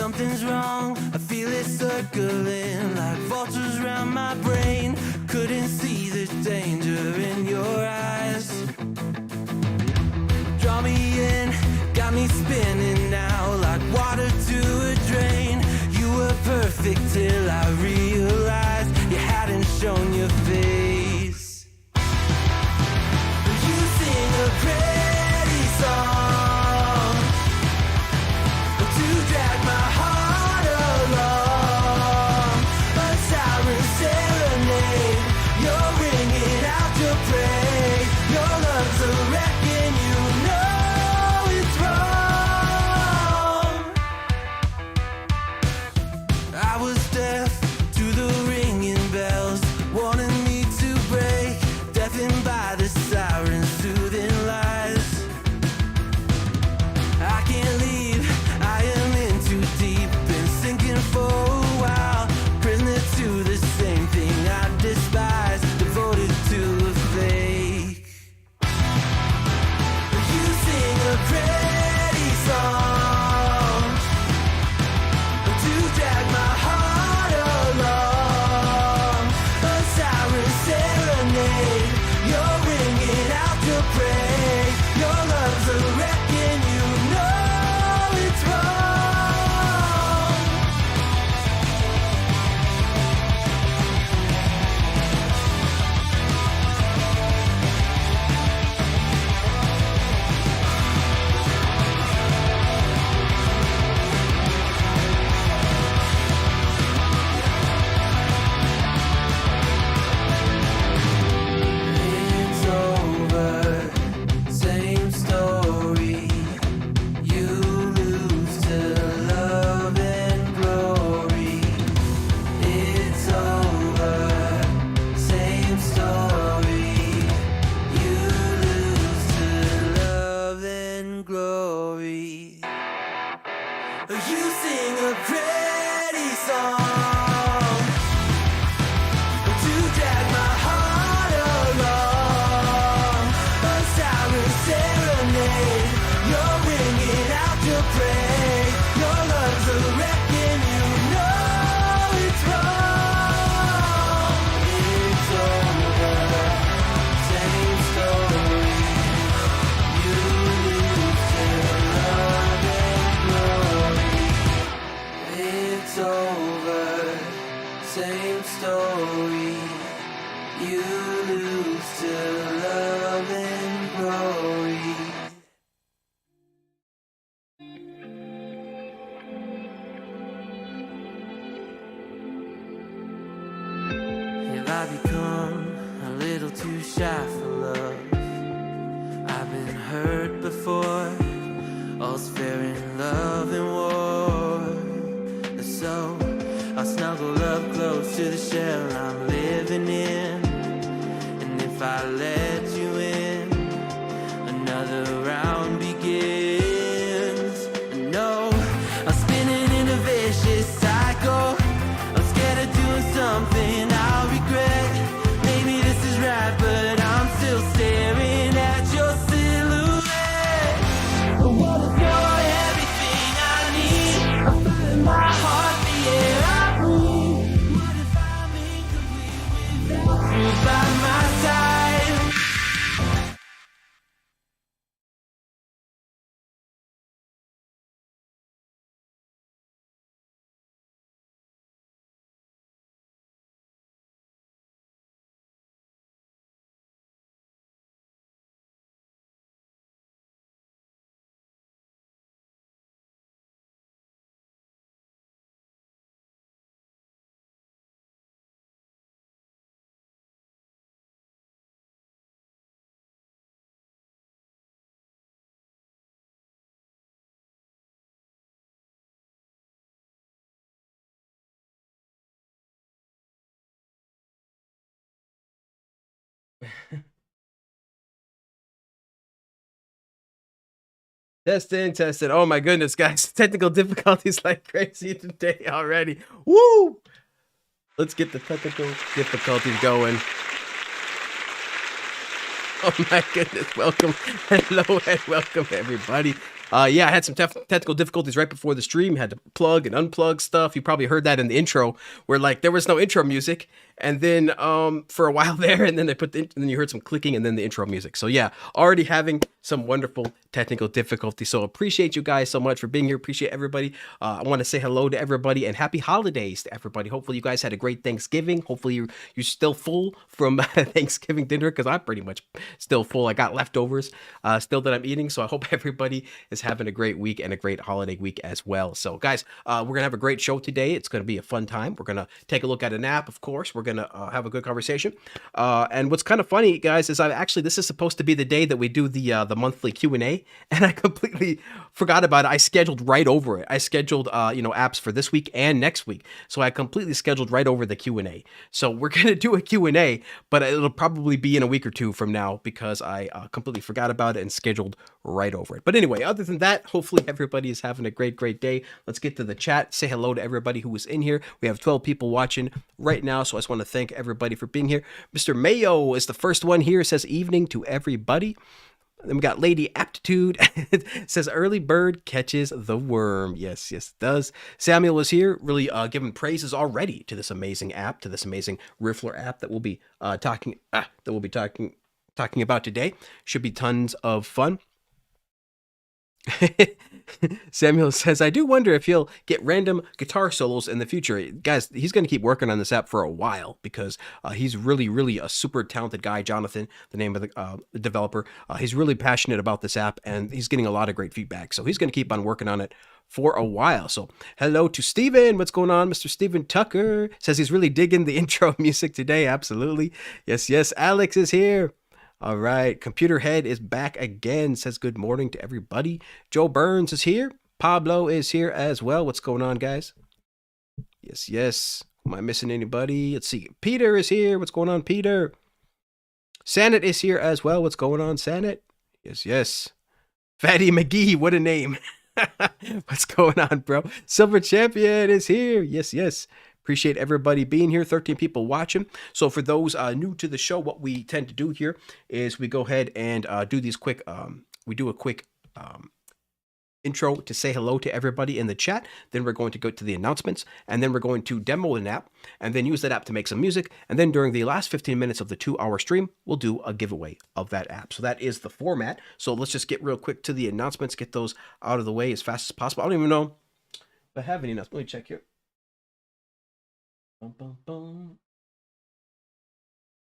something's wrong. I feel it circling like vultures around my brain. Couldn't see the danger in your eyes. Draw me in, got me spinning now like water to a drain. You were perfect till I realized you hadn't shown your face. You sing a pretty song to drag my heart along. A siren serenade, you're ringing out your praise. Your love's a wreck and you know it's wrong. I was deaf to the ringing bells, wanting me to break, deafened by the sirens, soothing lies. I can't leave, I am in too deep, been sinking for a while, prisoner to the same thing I despise, devoted to a fake. You sing a pretty song to drag my heart along. A siren serenade, you're ringing out your praise. Your love's a wreck and you know it's wrong. It's over, same story. You lose to love and glory. It's over, same story. You lose to love and glory. You sing a pretty song to drag my heart along. A siren serenade, you're ringing out your praise. Your love's a wreck and you know it's wrong. It's over, same story. You lose to love and glory. It's over, same story. You lose to love and glory. Have I become a little too shy for love? I've been hurt before. All's fair in love and war. So I'll snuggle up close to the shell I'm living in. And if I let you in, another round begins. No, I'm spinning in a vicious cycle. I'm scared of doing something I'll regret. Maybe this is right, but I'm still staring at your silhouette. What if you're everything I need? I find my heart the air I breathe. What if I'm incomplete without you by my side? Testing. Oh my goodness, guys. Technical difficulties like crazy today already. Woo! Let's get the technical difficulties going. Oh my goodness. Welcome. Hello and welcome everybody. Yeah, I had some technical difficulties right before the stream. Had to plug and unplug stuff. You probably heard that in the intro, where like there was no intro music, and then for a while there, and then they and then you heard some clicking, and then the intro music. So yeah, already having some wonderful technical difficulty. So appreciate you guys so much for being here. Appreciate everybody. I want to say hello to everybody and happy holidays to everybody. Hopefully you guys had a great Thanksgiving. Hopefully you're still full from Thanksgiving dinner, because I'm pretty much still full. I got leftovers still that I'm eating. So I hope everybody is having a great week and a great holiday week as well. So guys, we're gonna have a great show today. It's gonna be a fun time. We're gonna take a look at an app, of course. We're gonna have a good conversation. And what's kind of funny, guys, is this is supposed to be the day that we do the monthly Q&A, and I completely forgot about it. I scheduled right over it. I scheduled apps for this week and next week, so I completely scheduled right over the Q&A. So we're gonna do a Q&A, but it'll probably be in a week or two from now, because I completely forgot about it and scheduled right over it. But anyway, other than that, hopefully everybody is having a great day. Let's get to the chat. Say hello to everybody who is in here. We have 12 people watching right now, so I just want to thank everybody for being here. Mr. Mayo is the first one here. It says evening to everybody. Then we got Lady Aptitude. It says early bird catches the worm. Yes, it does. Samuel is here, really giving praises already to this amazing app, to this amazing Riffler app that we'll be talking about today. Should be tons of fun. Samuel says, I do wonder if he'll get random guitar solos in the future. Guys, he's going to keep working on this app for a while, because he's really a super talented guy. Jonathan, the name of the developer, he's really passionate about this app, and he's getting a lot of great feedback. So he's going to keep on working on it for a while. So hello to Steven. What's going on? Mr. Steven Tucker says he's really digging the intro music today. Absolutely. Yes. Alex is here. All right, Computer Head is back again, says good morning to everybody. Joe Burns is here. Pablo is here as well. What's going on, guys? Yes. Am I missing anybody? Let's see. Peter is here. What's going on, Peter? Sanet is here as well. What's going on, Sanet? Yes. Fatty McGee, what a name. What's going on, bro? Silver Champion is here. Yes. Appreciate everybody being here. 13 people watching. So for those new to the show, what we tend to do here is we go ahead and do these quick, we do a quick intro to say hello to everybody in the chat. Then we're going to go to the announcements, and then we're going to demo an app, and then use that app to make some music. And then during the last 15 minutes of the 2-hour stream, we'll do a giveaway of that app. So that is the format. So let's just get real quick to the announcements, get those out of the way as fast as possible. I don't even know if I have any announcements. Let me check here.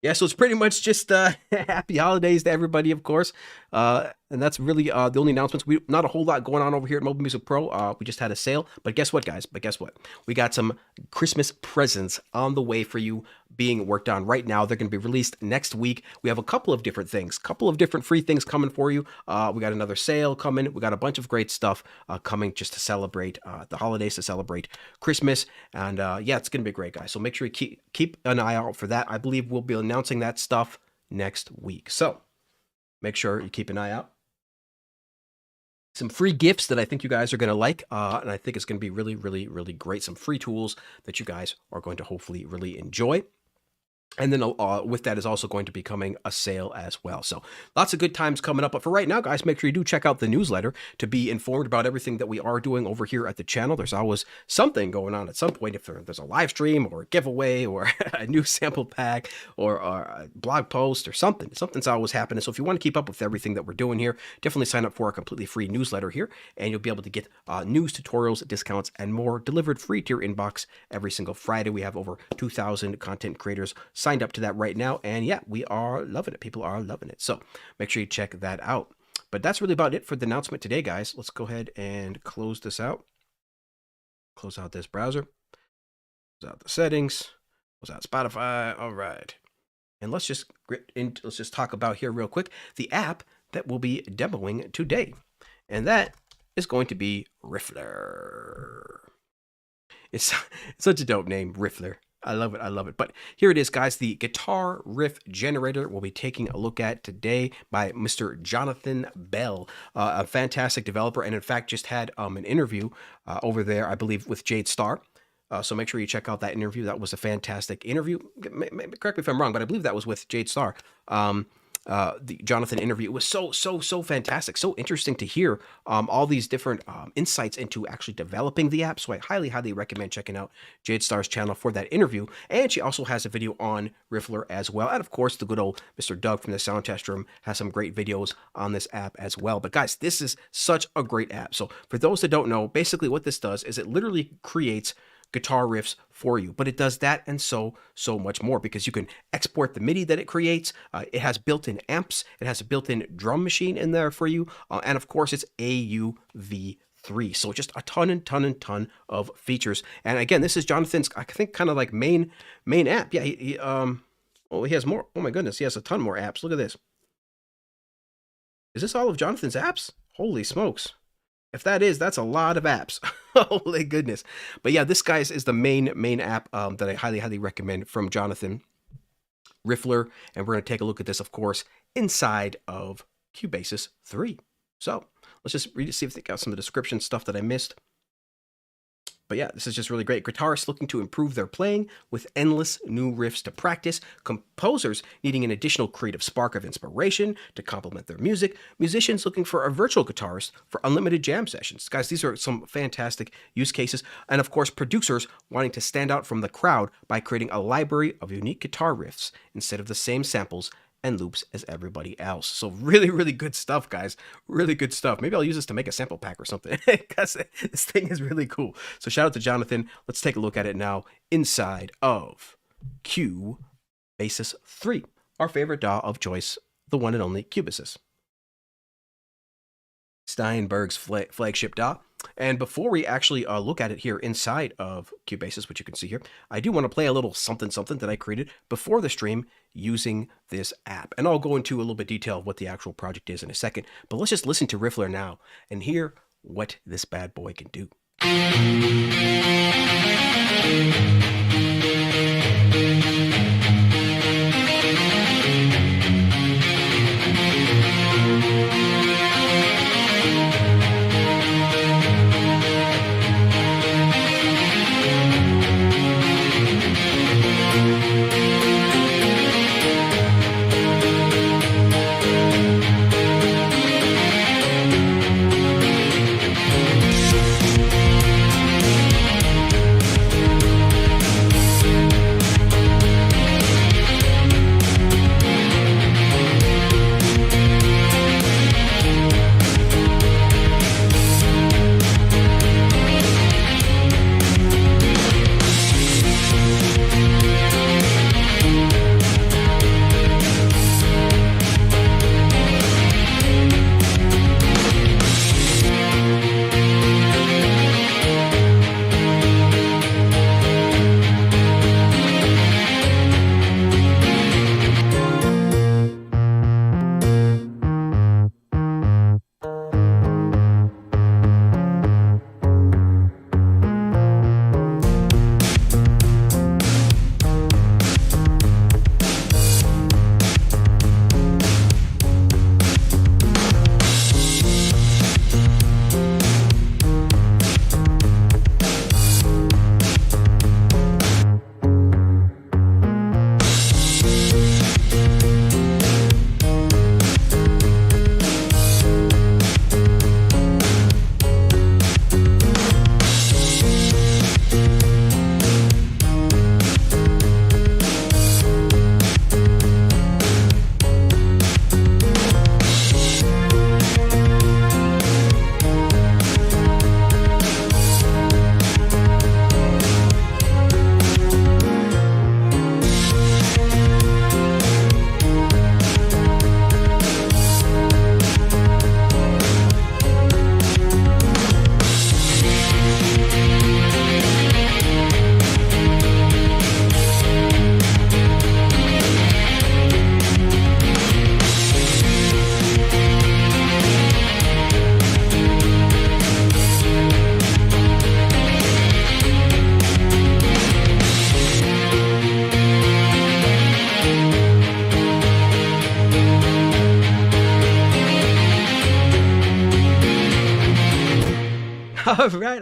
Yeah, so it's pretty much just happy holidays to everybody, of course. And that's really the only announcements. Not a whole lot going on over here at Mobile Music Pro. We just had a sale. But guess what, guys? We got some Christmas presents on the way for you being worked on right now. They're going to be released next week. We have a couple of different things, couple of different free things coming for you. We got another sale coming. We got a bunch of great stuff coming just to celebrate the holidays, to celebrate Christmas. And yeah, it's going to be great, guys. So make sure you keep an eye out for that. I believe we'll be announcing that stuff next week. So make sure you keep an eye out. Some free gifts that I think you guys are going to like, and I think it's going to be really great. Some free tools that you guys are going to hopefully really enjoy. And then with that is also going to be coming a sale as well. So lots of good times coming up. But for right now, guys, make sure you do check out the newsletter to be informed about everything that we are doing over here at the channel. There's always something going on at some point. If there's a live stream or a giveaway or a new sample pack or a blog post or something's always happening. So if you want to keep up with everything that we're doing here, definitely sign up for a completely free newsletter here, and you'll be able to get news, tutorials, discounts, and more delivered free to your inbox every single Friday. We have over 2,000 content creators signed up to that right now, and yeah, we are loving it. People are loving it, so make sure you check that out. But that's really about it for the announcement today, guys. Let's go ahead and close this out. Close out this browser. Close out the settings. Close out Spotify. All right, and let's just talk about here real quick the app that we'll be demoing today, and that is going to be Riffler. It's such a dope name, Riffler. I love it. But here it is, guys. The guitar riff generator we'll be taking a look at today by Mr. Jonathan Bell, a fantastic developer, and in fact just had an interview over there, I believe, with Jade Starr. So make sure you check out that interview. That was a fantastic interview. Correct me if I'm wrong, but I believe that was with Jade Starr. the Jonathan interview. It was so fantastic, so interesting to hear all these different insights into actually developing the app. So I highly recommend checking out Jade Star's channel for that interview. And she also has a video on Riffler as well. And of course, the good old Mr. Doug from the Sound Test Room has some great videos on this app as well. But guys, this is such a great app. So for those that don't know, basically what this does is it literally creates guitar riffs for you, but it does that and so much more, because you can export the MIDI that it creates. It has built-in amps. It has a built-in drum machine in there for you, and of course it's AUV3. So just a ton of features. And again, this is Jonathan's, I think, kind of like main app. Yeah, he has more. Oh my goodness, he has a ton more apps. Look at this. Is this all of Jonathan's apps? Holy smokes. If that is, that's a lot of apps. Holy goodness. But yeah, this, guys, is the main app that I highly recommend from Jonathan, Riffler. And we're going to take a look at this, of course, inside of Cubasis 3. So let's just read it, see if they got some of the description stuff that I missed. But yeah, this is just really great. Guitarists looking to improve their playing with endless new riffs to practice. Composers needing an additional creative spark of inspiration to complement their music. Musicians looking for a virtual guitarist for unlimited jam sessions. Guys, these are some fantastic use cases. And of course, producers wanting to stand out from the crowd by creating a library of unique guitar riffs instead of the same samples and loops as everybody else. So really good stuff, guys. Really good stuff. Maybe I'll use this to make a sample pack or something, because this thing is really cool. So shout out to Jonathan. Let's take a look at it now inside of Cubasis 3, our favorite DAW of choice, the one and only Cubasis, Steinberg's flagship DAW. And before we actually look at it here inside of Cubasis, which you can see here, I do want to play a little something that I created before the stream using this app. And I'll go into a little bit detail of what the actual project is in a second. But let's just listen to Riffler now and hear what this bad boy can do.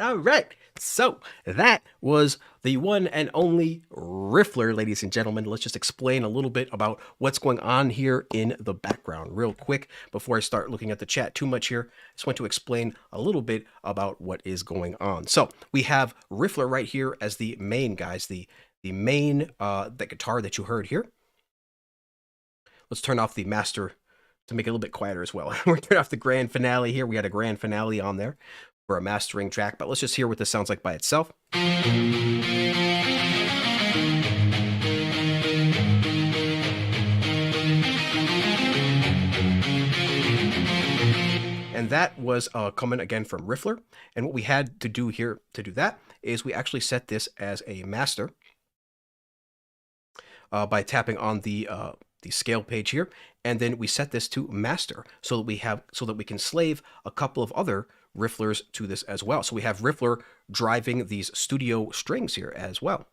All right. So that was the one and only Riffler, ladies and gentlemen. Let's just explain a little bit about what's going on here in the background real quick before I start looking at the chat too much here. I just want to explain a little bit about what is going on. So we have Riffler right here as the main, guys, the main, the guitar that you heard here. Let's turn off the master to make it a little bit quieter as well. We're turning off the grand finale here. We had a grand finale on there for a mastering track, but let's just hear what this sounds like by itself. And that was coming again from Riffler. And what we had to do here to do that is we actually set this as a master by tapping on the scale page here, and then we set this to master so that we can slave a couple of other Rifflers to this as well. So we have Riffler driving these studio strings here as well.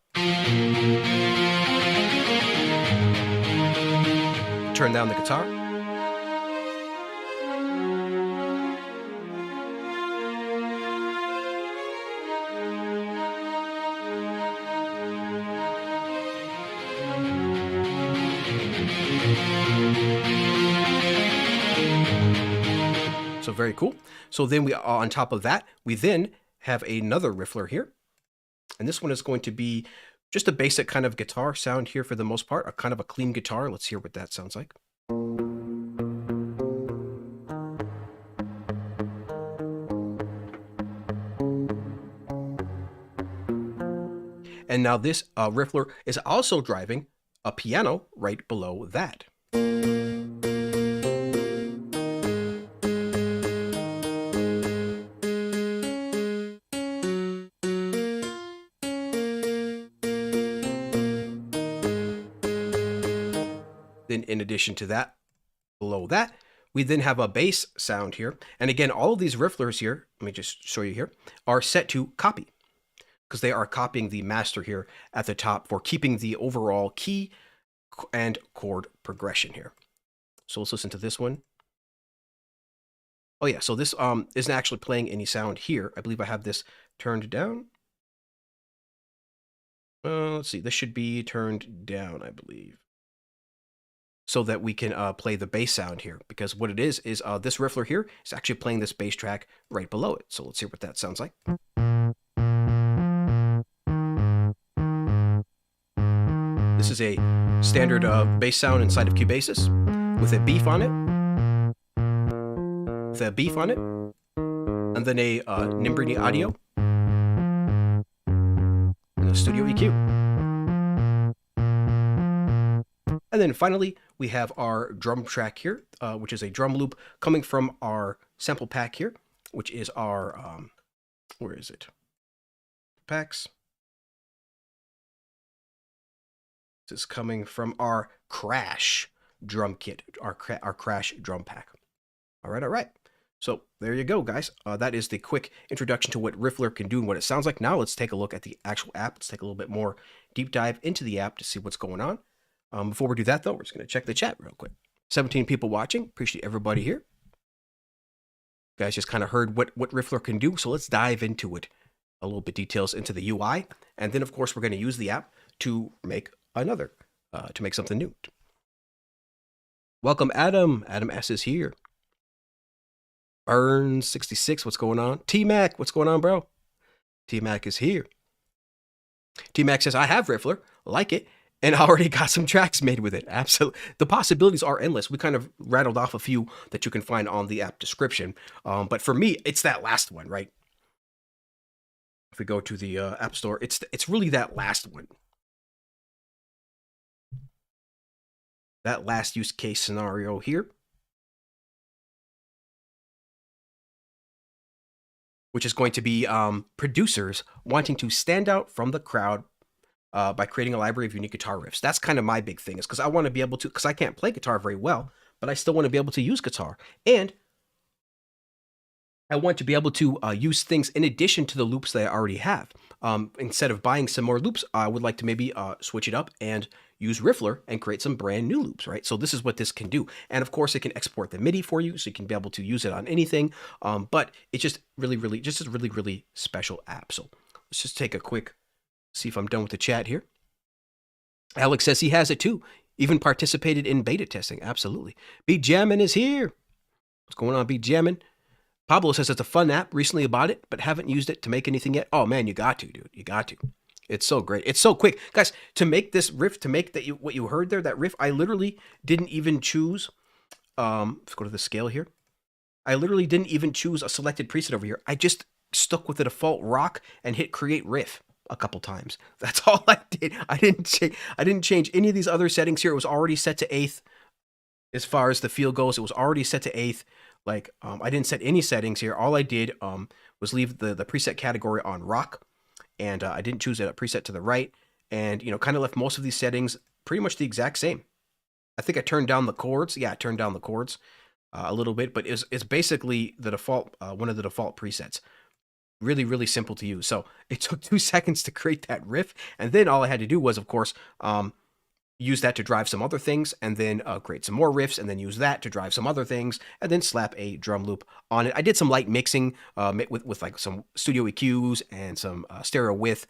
Turn down the guitar. So very cool. So then we, on top of that, we then have another Riffler here. And this one is going to be just a basic kind of guitar sound here for the most part, a kind of a clean guitar. Let's hear what that sounds like. And now this Riffler is also driving a piano right below that. Then in addition to that, below that, we then have a bass sound here. And again, all of these Rifflers here, let me just show you here, are set to copy because they are copying the master here at the top for keeping the overall key and chord progression here. So let's listen to this one. Oh yeah, so this isn't actually playing any sound here. I believe I have this turned down. Let's see, this should be turned down, I believe, so that we can play the bass sound here, because what it is this Riffler here is actually playing this bass track right below it. So let's hear what that sounds like. This is a standard bass sound inside of Cubasis with a beef on it, and then a Nimbrini audio, and a studio EQ. And then finally, we have our drum track here, which is a drum loop coming from our sample pack here, which is our, where is it? Packs. This is coming from our Crash drum kit, our Crash drum pack. All right. So there you go, guys. That is the quick introduction to what Riffler can do and what it sounds like. Now let's take a look at the actual app. Let's take a little bit more deep dive into the app to see what's going on. Before we do that, though, we're just going to check the chat real quick. 17 people watching. Appreciate everybody here. You guys just kind of heard what Riffler can do, so let's dive into it. A little bit details into the UI, and then, of course, we're going to use the app to make another, to make something new. Welcome, Adam. Adam S. is here. Burn66, what's going on? T-Mac, what's going on, bro? T-Mac is here. T-Mac says, I have Riffler, like it, and I already got some tracks made with it. Absolutely. The possibilities are endless. We kind of rattled off a few that you can find on the app description. But for me, it's that last one, right? If we go to the App Store, it's really that last one. That last use case scenario here, which is going to be producers wanting to stand out from the crowd by creating a library of unique guitar riffs. That's kind of my big thing, is because I want to be able to, because I can't play guitar very well, but I still want to be able to use guitar. And I want to be able to use things in addition to the loops that I already have. Instead of buying some more loops, I would like to maybe switch it up and use Riffler and create some brand new loops, right? So this is what this can do. And of course, it can export the MIDI for you, so you can be able to use it on anything. But it's just really, really special app. So let's just take a quick See if I'm done with the chat here. Alex says he has it too. Even participated in beta testing. Absolutely. Beat Jammin' is here. What's going on, Beat Jammin'? Pablo says it's a fun app. Recently bought it, but haven't used it to make anything yet. Oh man, you got to, dude. You got to. It's so great. It's so quick, guys. To make this riff, to make that what you heard there, that riff, I literally didn't even choose. Let's go to the scale here. I literally didn't even choose a selected preset over here. I just stuck with the default rock and hit create riff a couple times. That's all I did. I didn't change any of these other settings here. It was already set to 8th. As far as the feel goes, it was already set to 8th. Like, I didn't set any settings here. All I did was leave the preset category on rock, and I didn't choose a preset to the right, and, you know, kind of left most of these settings pretty much the exact same. I think I turned down the chords. Yeah, I turned down the chords a little bit, but it's basically the default, one of the default presets. Really, really simple to use. So it took 2 seconds to create that riff, and then all I had to do was, of course, use that to drive some other things, and then create some more riffs, and then use that to drive some other things, and then slap a drum loop on it. I did some light mixing with like some studio EQs and some stereo width,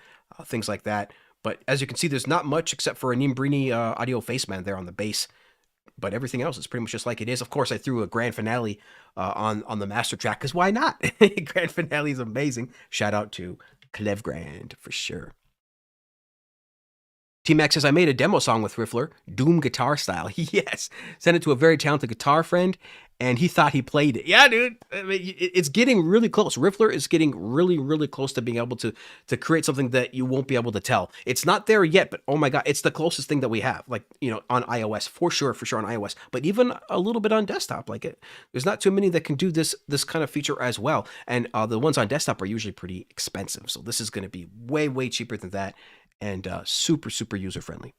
things like that. But as you can see, there's not much except for a Nimbrini audio faceman there on the bass. But everything else is pretty much just like it is. Of course, I threw a grand finale on the master track, because why not? Grand finale is amazing. Shout out to Clev Grand for sure. T-Max says, I made a demo song with Riffler, Doom guitar style. Yes. Sent it to a very talented guitar friend, and he thought he played it. Yeah, dude. I mean, it's getting really close. Riffler is getting really, really close to being able to create something that you won't be able to tell. It's not there yet, but oh my God, it's the closest thing that we have. Like, you know, on iOS, for sure on iOS, but even a little bit on desktop. Like, there's not too many that can do this kind of feature as well. And the ones on desktop are usually pretty expensive. So this is going to be way, way cheaper than that. And super, super user-friendly.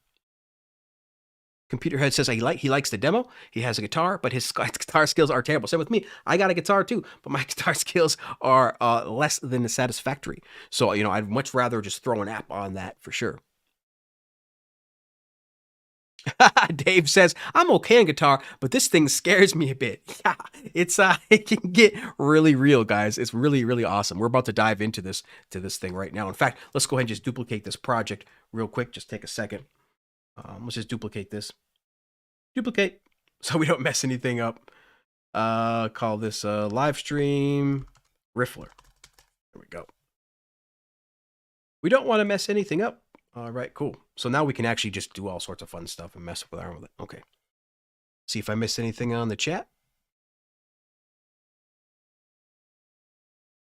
Computerhead says he likes the demo. He has a guitar, but his guitar skills are terrible. Same with me. I got a guitar too, but my guitar skills are less than satisfactory. So, you know, I'd much rather just throw an app on that for sure. Dave says, I'm okay on guitar, but this thing scares me a bit. Yeah, it's it can get really real, guys. It's really, really awesome. We're about to dive into this thing right now. In fact, let's go ahead and just duplicate this project real quick. Just take a second. Let's just duplicate this. Duplicate, so we don't mess anything up. Call this Livestream Riffler. There we go. We don't want to mess anything up. All right, cool. So now we can actually just do all sorts of fun stuff and mess with it. Okay. See if I missed anything on the chat.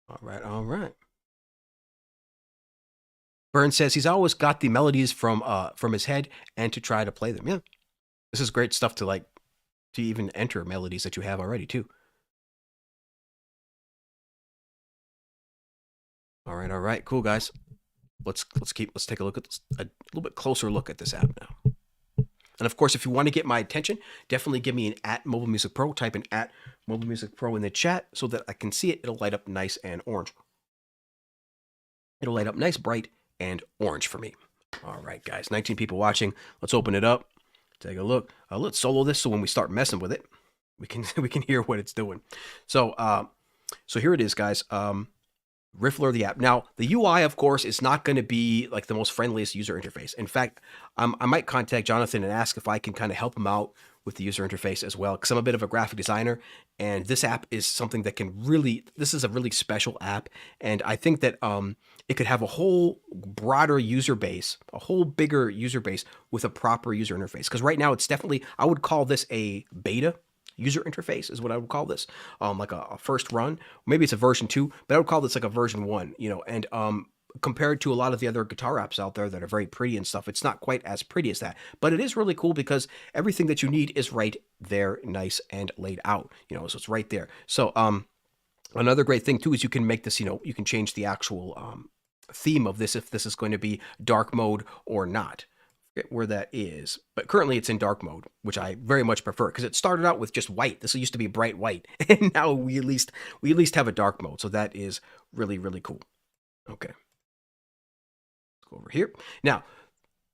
All right. Burn says he's always got the melodies from his head and to try to play them. Yeah. This is great stuff to even enter melodies that you have already too. All right. Cool, guys. Let's take a look at this, a little bit closer look at this app now. And of course, if you want to get my attention, definitely give me an @MobileMusicPro. Type in @MobileMusicPro in the chat so that I can see it. It'll light up nice and orange. It'll light up nice, bright, and orange for me. All right, guys. 19 people watching. Let's open it up. Take a look. Let's solo this so when we start messing with it, we can hear what it's doing. So here it is, guys. Riffler, the app. Now, the UI, of course, is not going to be like the most friendliest user interface. In fact, I might contact Jonathan and ask if I can kind of help him out with the user interface as well, because I'm a bit of a graphic designer, and this app is something that this is a really special app, and I think that it could have a whole broader user base, a whole bigger user base with a proper user interface. Because right now, it's definitely, I would call this a beta user interface is what I would call this, like a first run. Maybe it's a version 2, but I would call this like a version 1, you know, and compared to a lot of the other guitar apps out there that are very pretty and stuff, it's not quite as pretty as that, but it is really cool because everything that you need is right there, nice and laid out, you know, so it's right there. So another great thing too is you can make this, you know, you can change the actual theme of this if this is going to be dark mode or not. Where that is, but currently it's in dark mode, which I very much prefer because it started out with just white. This used to be bright white, and now we at least have a dark mode, so that is really, really cool. Okay, let's go over here. Now,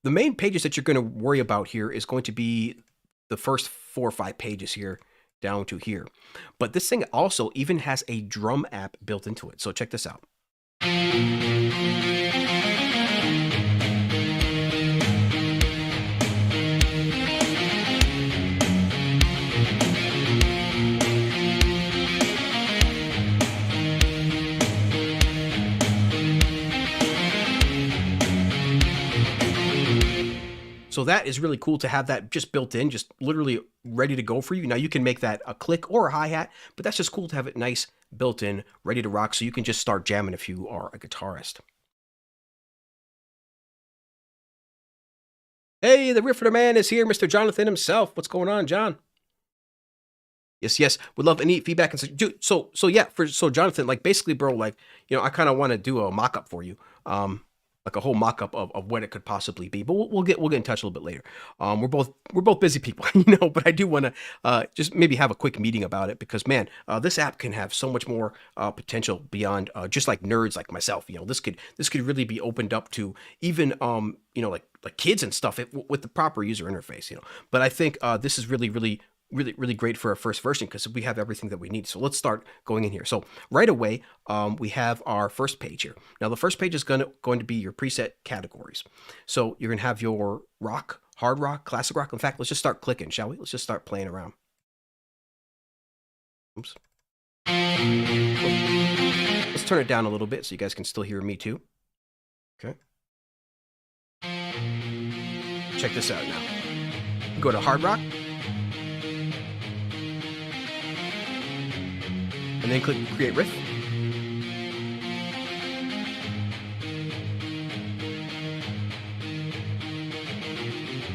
the main pages that you're going to worry about here is going to be the first 4 or 5 pages here down to here, but this thing also even has a drum app built into it. So check this out. So that is really cool to have that just built in, just literally ready to go for you. Now you can make that a click or a hi-hat, but that's just cool to have it nice, built in, ready to rock, so you can just start jamming if you are a guitarist. Hey, the Riffler man is here, Mr. Jonathan himself. What's going on, John? Yes, would love any feedback. And dude, so Jonathan, like basically, bro, like, you know, I kind of want to do a mock-up for you, like a whole mock-up of what it could possibly be. But we'll get in touch a little bit later. We're both busy people, you know. But I do want to just maybe have a quick meeting about it, because man, this app can have so much more potential beyond just like nerds like myself. You know, this could really be opened up to even you know, like kids and stuff with the proper user interface. You know, but I think this is really great for a first version, because we have everything that we need. So let's start going in here. So right away, we have our first page here. Now the first page is going to be your preset categories. So you're going to have your rock, hard rock, classic rock. In fact, let's just start clicking, shall we? Let's just start playing around. Oops. Let's turn it down a little bit so you guys can still hear me too. Okay. Check this out now. Go to hard rock. And then click Create Riff.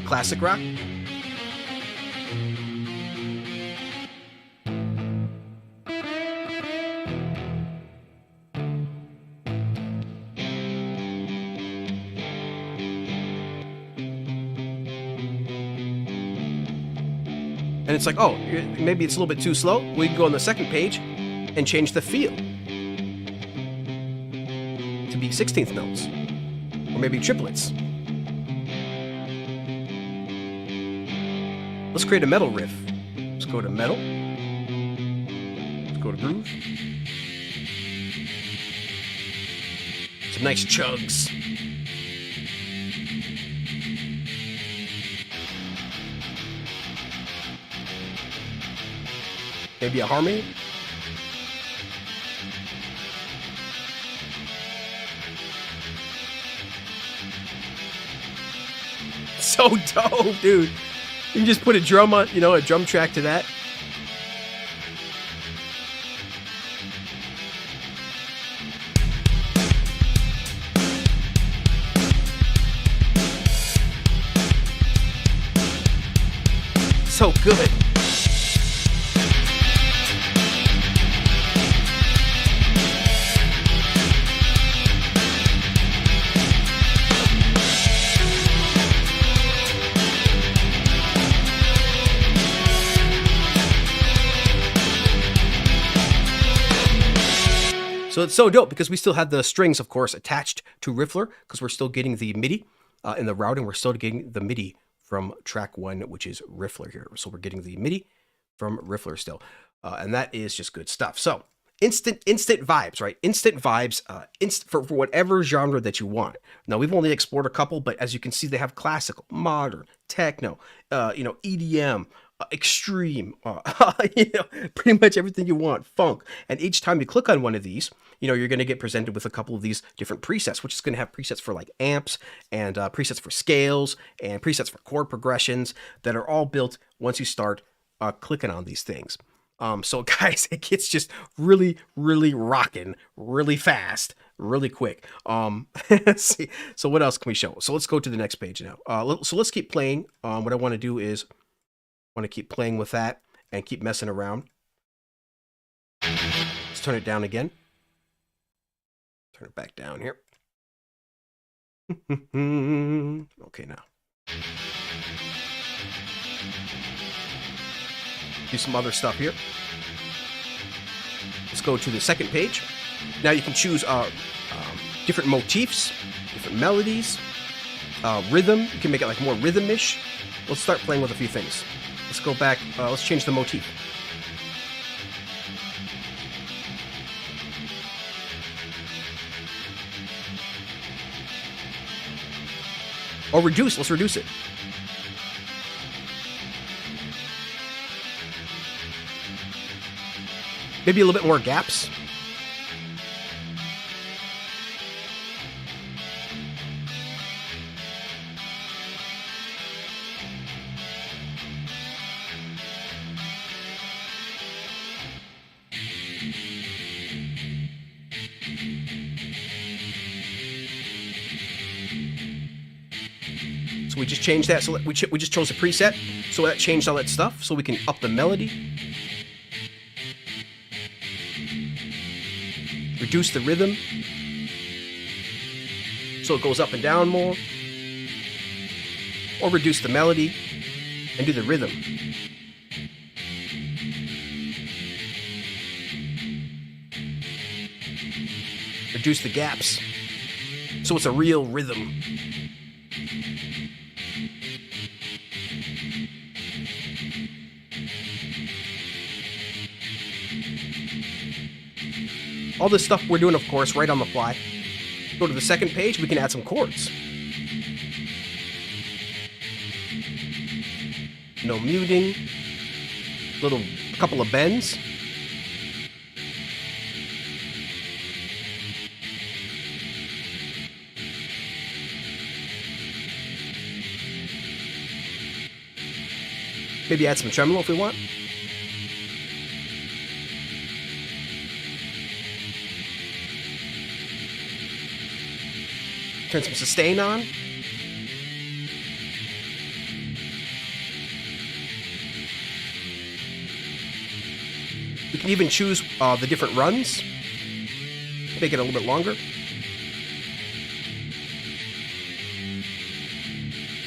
Classic rock. And it's like, oh, maybe it's a little bit too slow. We can go on the second page and change the feel to be 16th notes, or maybe triplets. Let's create a metal riff. Let's go to metal. Let's go to groove. Some nice chugs. Maybe a harmony. So dope, dude. You can just put a drum on, you know, a drum track to that. So good. So it's so dope because we still have the strings, of course, attached to Riffler, because we're still getting the MIDI in the routing. We're still getting the MIDI from track 1, which is Riffler here. So we're getting the MIDI from Riffler still. And that is just good stuff. So instant vibes, right? Instant vibes for whatever genre that you want. Now, we've only explored a couple, but as you can see, they have classical, modern, techno, you know, EDM, extreme, you know, pretty much everything you want, funk. And each time you click on one of these, you know, you're going to get presented with a couple of these different presets, which is going to have presets for like amps and presets for scales and presets for chord progressions that are all built once you start clicking on these things. So guys, it gets just really rocking really fast, really quick. Let's see. So what else can we show? So let's go to the next page now. So let's keep playing. What I want to do is keep playing with that and keep messing around. Let's turn it down again. Turn it back down here. Okay, now. Do some other stuff here. Let's go to the second page. Now you can choose different motifs, different melodies, rhythm. You can make it like more rhythmish. Let's start playing with a few things. Let's go back. Let's change the motif. Or reduce. Let's reduce it. Maybe a little bit more gaps. So we just changed that. So we just chose a preset. So that changed all that stuff. So we can up the melody. Reduce the rhythm. So it goes up and down more. Or reduce the melody and do the rhythm. Reduce the gaps. So it's a real rhythm. All this stuff we're doing, of course, right on the fly. Go to the second page, we can add some chords. No muting. Couple of bends. Maybe add some tremolo if we want. Turn some sustain on. We can even choose the different runs. Make it a little bit longer.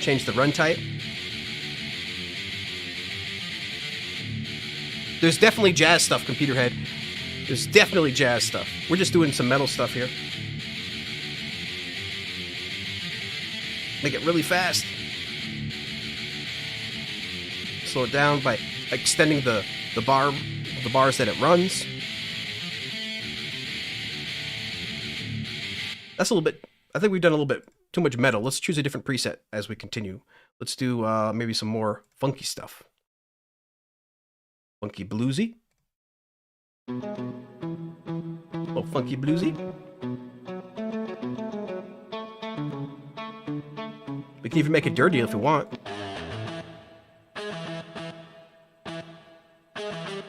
Change the run type. There's definitely jazz stuff, Computer Head. There's definitely jazz stuff. We're just doing some metal stuff here. Make it really fast. Slow it down by extending the bars that it runs. That's a little bit. I think we've done a little bit too much metal. Let's choose a different preset as we continue. Let's do maybe some more funky stuff. Funky bluesy. Oh, funky bluesy. We can even make it dirty if we want.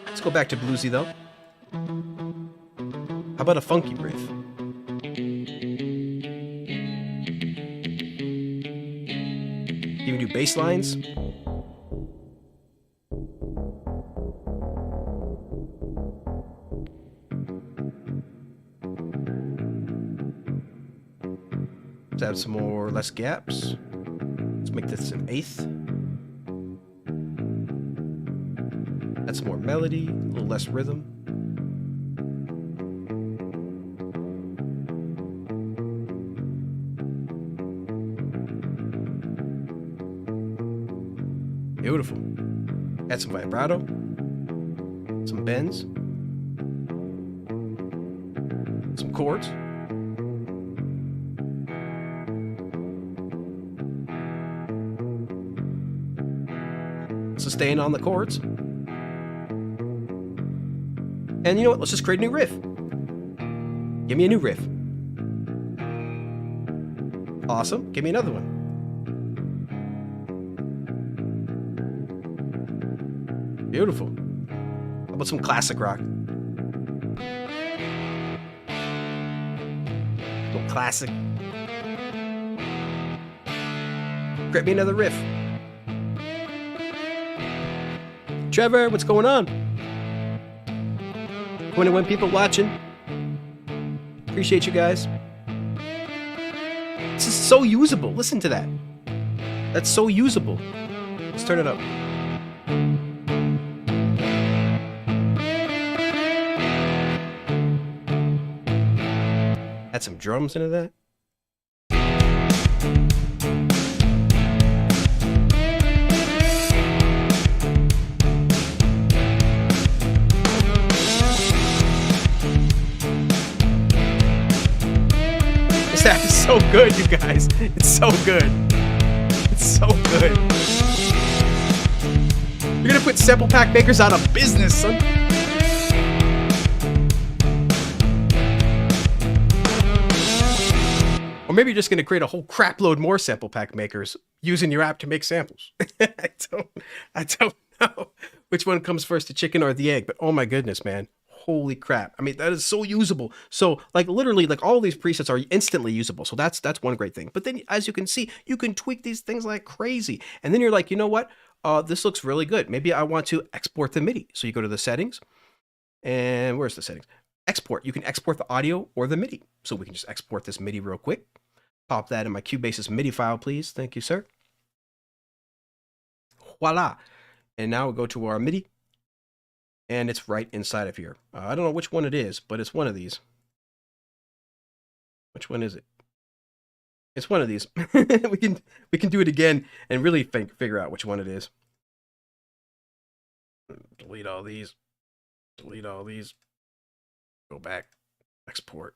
Let's go back to bluesy though. How about a funky riff? Even do bass lines. Let's add some more less gaps. Let's make this an eighth. Add some more melody, a little less rhythm. Beautiful. Add some vibrato, some bends, some chords. Sustain on the chords. And you know what? Let's just create a new riff. Give me a new riff. Awesome. Give me another one. Beautiful. How about some classic rock? A little classic. Create me another riff. Trevor, what's going on? 21 people watching. Appreciate you guys. This is so usable. Listen to that. That's so usable. Let's turn it up. Add some drums into that. This app is so good, you guys. It's so good. It's so good. You're gonna put sample pack makers out of business, son. Or maybe you're just gonna create a whole crap load more sample pack makers using your app to make samples. I don't know which one comes first, the chicken or the egg, but oh my goodness, man. Holy crap. I mean, that is so usable. So like literally like all these presets are instantly usable. So that's one great thing. But then as you can see, you can tweak these things like crazy. And then you're like, you know what? This looks really good. Maybe I want to export the MIDI. So you go to the settings, and where's the settings? Export. You can export the audio or the MIDI. So we can just export this MIDI real quick. Pop that in my Cubase's MIDI file, please. Thank you, sir. Voila. And now we'll go to our MIDI. And it's right inside of here. I don't know which one it is, but it's one of these. Which one is it? It's one of these. we can do it again and really figure out which one it is. Delete all these. Delete all these. Go back. Export.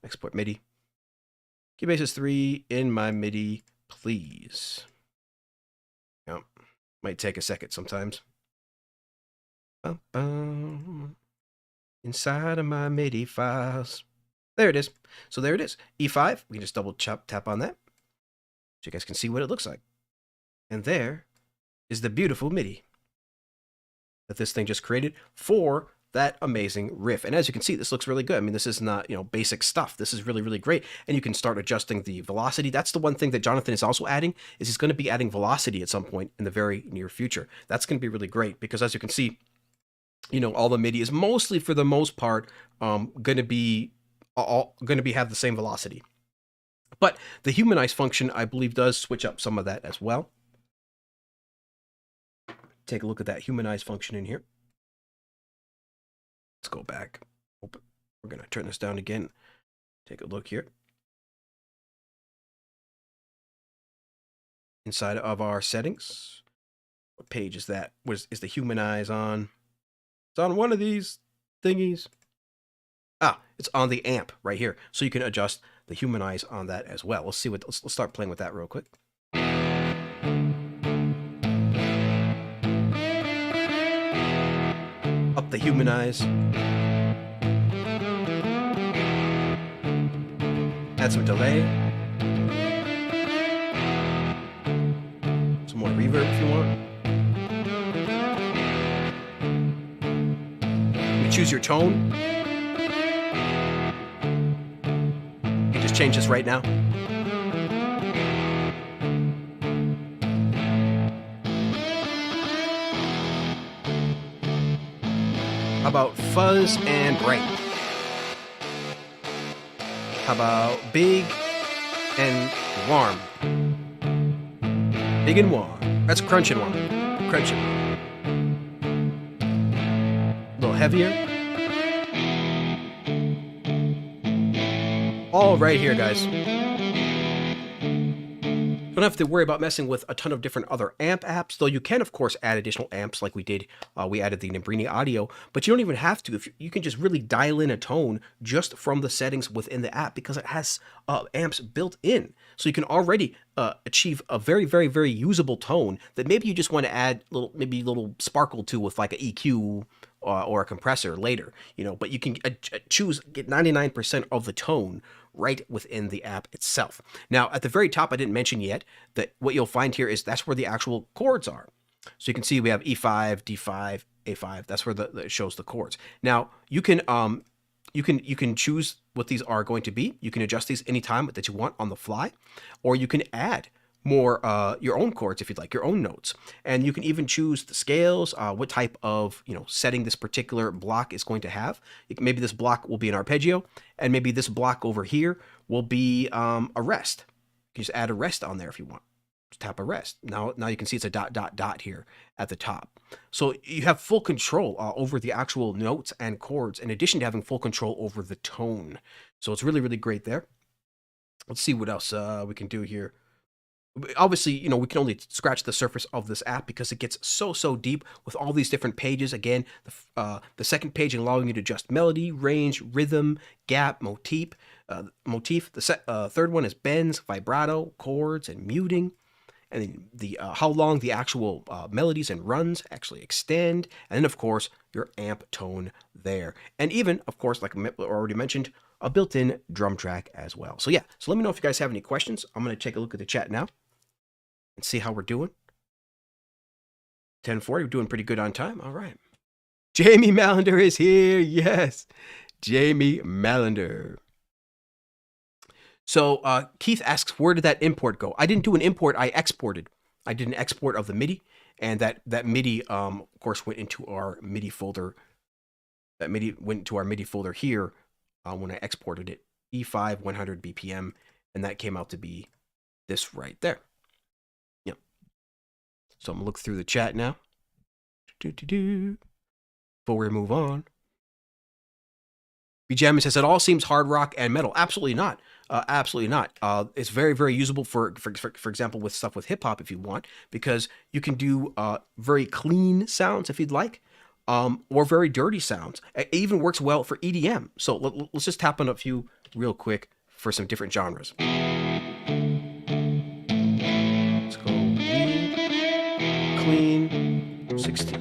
Export MIDI. Cubase 3 in my MIDI, please. Yep. Might take a second sometimes. Inside of my MIDI files. There it is. So there it is. E5. We can just double tap on that. So you guys can see what it looks like. And there is the beautiful MIDI that this thing just created for that amazing riff. And as you can see, this looks really good. I mean, this is not, basic stuff. This is really, really great. And you can start adjusting the velocity. That's the one thing that Jonathan is also adding, is he's going to be adding velocity at some point in the very near future. That's going to be really great because as you can see, all the MIDI is mostly, for the most part, going to be have the same velocity. But the humanize function, I believe, does switch up some of that as well. Take a look at that humanize function in here. Let's go back. Open. We're going to turn this down again. Take a look here. Inside of our settings. What page is that? Is the humanize on? It's on one of these thingies. It's on the amp right here. So you can adjust the humanize on that as well. Let's start playing with that real quick. Up the humanize. Add some delay. Some more reverb if you want. You choose your tone. You can just change this right now. How about fuzz and bright? How about big and warm? Big and warm. That's crunch and warm. Crunch and warm. A little heavier. All right here, guys. Don't have to worry about messing with a ton of different other amp apps, though you can, of course, add additional amps like we did. We added the Nambrini audio, but you don't even have to. If you can just really dial in a tone just from the settings within the app because it has amps built in. So you can already achieve a very, very, very usable tone that maybe you just want to add maybe a little sparkle to with like an EQ or a compressor later, but you can get 99% of the tone right within the app itself. Now, at the very top, I didn't mention yet that what you'll find here is that's where the actual chords are. So you can see we have E5, D5, A5. That's where it shows the chords. Now, you can choose what these are going to be. You can adjust these anytime that you want on the fly, or you can add more your own chords if you'd like, your own notes. And you can even choose the scales, what type of setting this particular block is going to have. Maybe this block will be an arpeggio, and maybe this block over here will be a rest. You can just add a rest on there if you want. Just tap a rest. Now you can see it's a ... here at the top. So you have full control over the actual notes and chords, in addition to having full control over the tone. So it's really, really great there. Let's see what else we can do here. Obviously, we can only scratch the surface of this app because it gets so deep with all these different pages. Again, the second page allowing you to adjust melody, range, rhythm, gap, motif. The third one is bends, vibrato, chords, and muting. And then the how long the actual melodies and runs actually extend. And then, of course, your amp tone there. And even, of course, like I already mentioned, a built-in drum track as well. So yeah, so let me know if you guys have any questions. I'm going to take a look at the chat now and see how we're doing. 10:40. We're doing pretty good on time. All right. Jamie Mallender is here. Yes. Jamie Mallender. So Keith asks, where did that import go? I didn't do an import. I exported. I did an export of the MIDI, and that MIDI, of course, went into our MIDI folder. That MIDI went into our MIDI folder here when I exported it, E5 100 BPM, and that came out to be this right there. Yep. So I'm gonna look through the chat now. Before we move on. BJM says it all seems hard rock and metal. Absolutely not. Absolutely not. It's very, very usable for example, with stuff with hip hop if you want, because you can do very clean sounds if you'd like, or very dirty sounds. It even works well for EDM. So let's just tap on a few real quick for some different genres. Let's go clean 16th.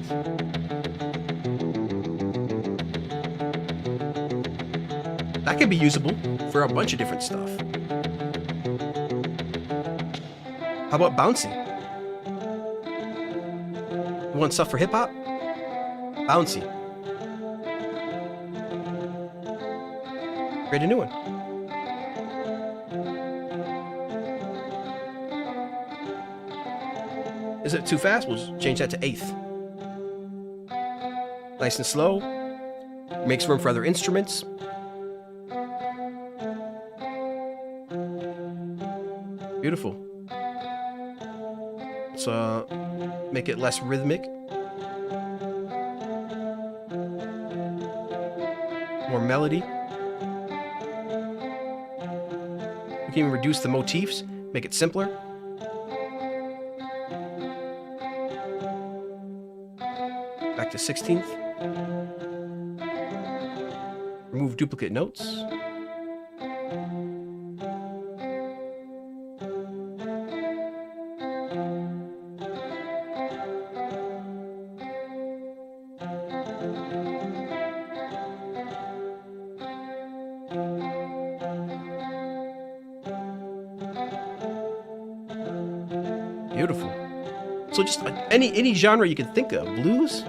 That can be usable for a bunch of different stuff. How about bouncy? You want stuff for hip hop? Bouncy. Create a new one. Is it too fast? We'll change that to eighth. Nice and slow. Makes room for other instruments. Beautiful. Let's make it less rhythmic. More melody. We can even reduce the motifs, make it simpler. Back to 16th. Remove duplicate notes. Beautiful. So just any genre you can think of. Blues.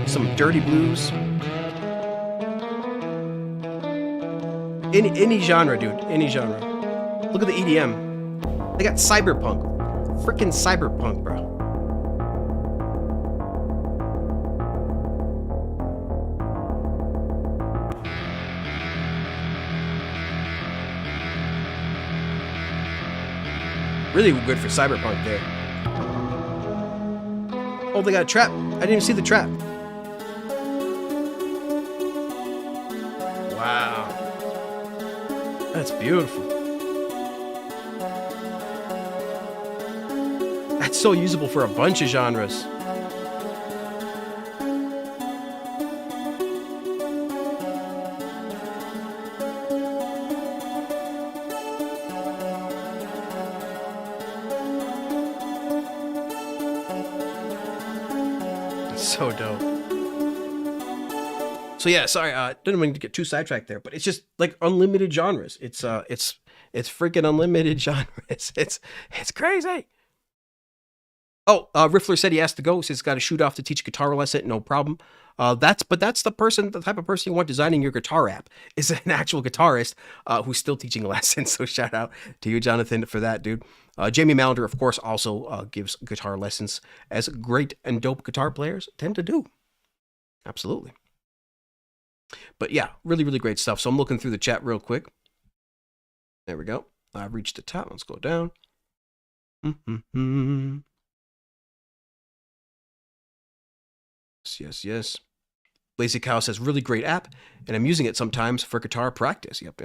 Some dirty blues. Any genre, dude. Any genre. Look at the EDM. They got cyberpunk. Freaking cyberpunk, bro. Really good for cyberpunk there. Oh, they got a trap. I didn't even see the trap. Wow. That's beautiful. That's so usable for a bunch of genres. So dope. So yeah, sorry, didn't mean to get too sidetracked there, but it's just like unlimited genres. It's freaking unlimited genres. It's crazy. Oh, Riffler said he has to go. Says he's got to shoot off to teach a guitar lesson. No problem. That's the type of person you want designing your guitar app is an actual guitarist who's still teaching lessons. So shout out to you, Jonathan, for that, dude. Jamie Mallender, of course, also gives guitar lessons, as great and dope guitar players tend to do. Absolutely. But yeah, really, really great stuff. So I'm looking through the chat real quick. There we go. I've reached the top. Let's go down. Yes. Lazy Cow says, really great app, and I'm using it sometimes for guitar practice. Yep.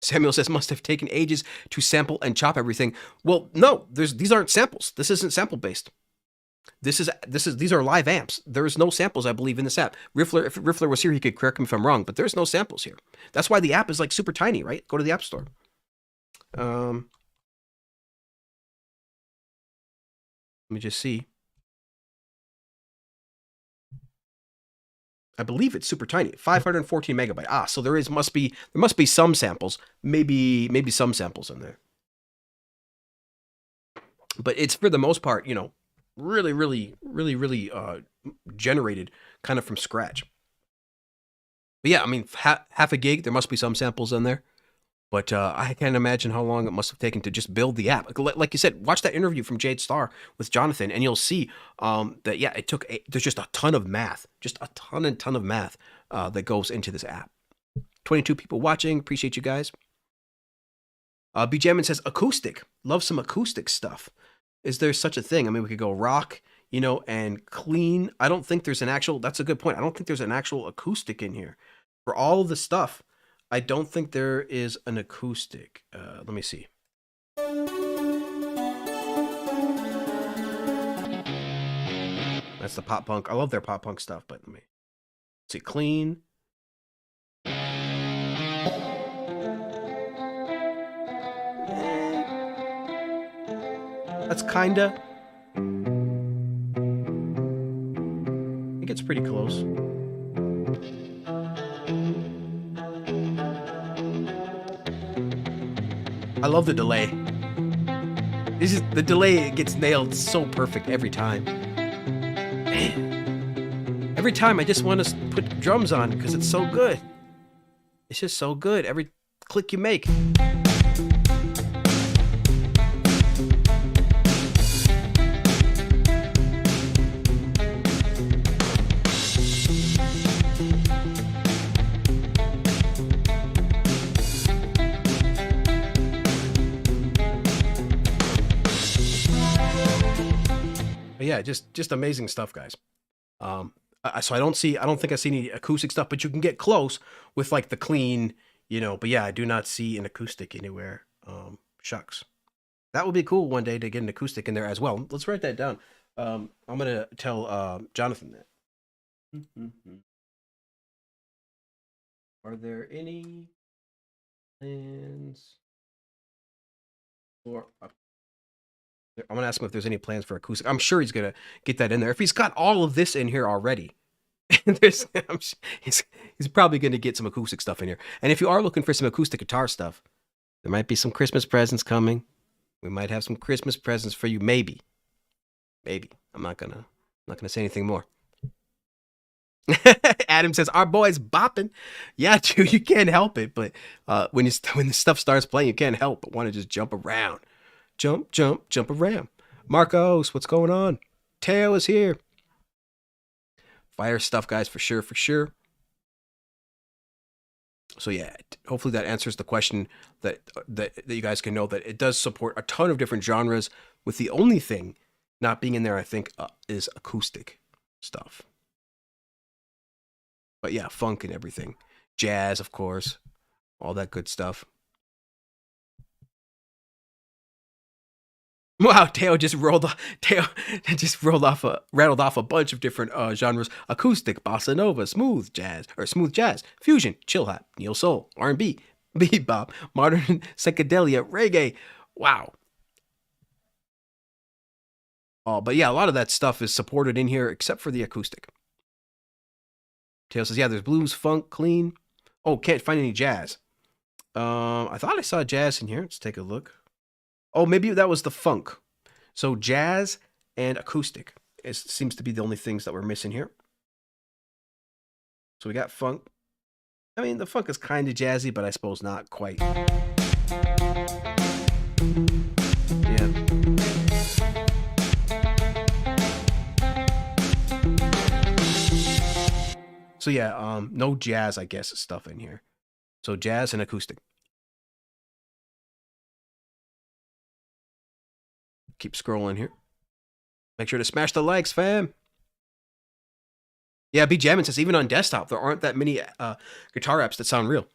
Samuel says, must have taken ages to sample and chop everything. Well, no, these aren't samples. This isn't sample based. These are live amps. There's no samples, I believe, in this app. Riffler, if Riffler was here, he could correct me if I'm wrong, but there's no samples here. That's why the app is like super tiny, right? Go to the App Store. Let me just see. I believe it's super tiny, 514 megabyte. Ah, so there must be some samples, maybe some samples in there. But it's for the most part, you know, really generated kind of from scratch. But yeah, I mean, half a gig, there must be some samples in there. But I can't imagine how long it must have taken to just build the app. Like you said, watch that interview from Jade Starr with Jonathan, and you'll see that, yeah, it took there's just a ton of math, just a ton of math that goes into this app. 22 people watching. Appreciate you guys. B. Jammin says, acoustic. Love some acoustic stuff. Is there such a thing? I mean, we could go rock, you know, and clean. I don't think there's an actual, that's a good point. I don't think there's an actual acoustic in here. For all of the stuff, I don't think there is an acoustic. Let me see. That's the pop punk. I love their pop punk stuff, but let me see. Clean. That's kinda. I think it's pretty close. I love the delay. The delay gets nailed so perfect every time. Man. Every time I just want to put drums on because it's so good. It's just so good. Every click you make. But yeah, just amazing stuff, guys. So I don't think I see any acoustic stuff, but you can get close with like the clean, you know. But yeah, I do not see an acoustic anywhere. Shucks. That would be cool one day to get an acoustic in there as well. Let's write that down. I'm gonna tell Jonathan that. Are there any plans for? I'm gonna ask him if there's any plans for acoustic. I'm sure he's gonna get that in there. If he's got all of this in here already, he's probably gonna get some acoustic stuff in here. And if you are looking for some acoustic guitar stuff, there might be some Christmas presents coming. We might have some Christmas presents for you. Maybe. I'm not gonna say anything more. Adam says our boy's bopping. Yeah, dude, you can't help it. But when the stuff starts playing, you can't help but want to just jump around. Jump around. Marcos, what's going on? Teo is here. Fire stuff, guys, for sure. So yeah, hopefully that answers the question that you guys can know that it does support a ton of different genres, with the only thing not being in there, I think, is acoustic stuff. But yeah, funk and everything. Jazz, of course. All that good stuff. Wow, Teo just rattled off a bunch of different genres: acoustic, bossa nova, smooth jazz, fusion, chill hop, neo soul, R&B, bebop, modern psychedelia, reggae. Wow. But yeah, a lot of that stuff is supported in here, except for the acoustic. Teo says, yeah, there's blues, funk, clean. Oh, can't find any jazz. I thought I saw jazz in here. Let's take a look. Oh, maybe that was the funk. So jazz and acoustic seems to be the only things that we're missing here. So we got funk. I mean, the funk is kind of jazzy, but I suppose not quite. Yeah. So yeah, no jazz, I guess, stuff in here. So jazz and acoustic. Keep scrolling here. Make sure to smash the likes, fam. Yeah, B. Jammin says, even on desktop, there aren't that many guitar apps that sound real.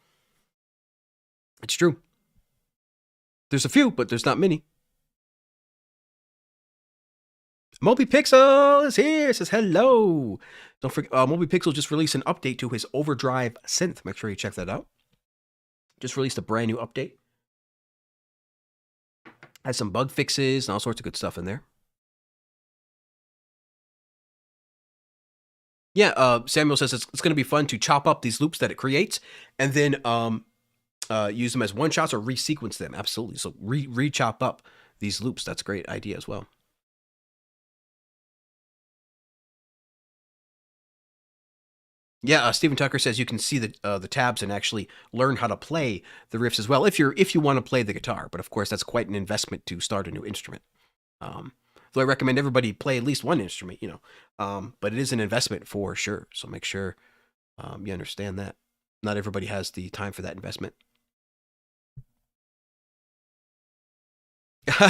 It's true. There's a few, but there's not many. Moby Pixel is here. Says hello. Don't forget, Moby Pixel just released an update to his Overdrive synth. Make sure you check that out. Just released a brand new update. Has some bug fixes and all sorts of good stuff in there. Yeah, Samuel says it's going to be fun to chop up these loops that it creates and then use them as one shots or resequence them. Absolutely. So re-chop up these loops. That's a great idea as well. Yeah, Stephen Tucker says you can see the tabs and actually learn how to play the riffs as well if you want to play the guitar. But of course, that's quite an investment to start a new instrument. Though I recommend everybody play at least one instrument, you know. But it is an investment for sure. So make sure you understand that. Not everybody has the time for that investment.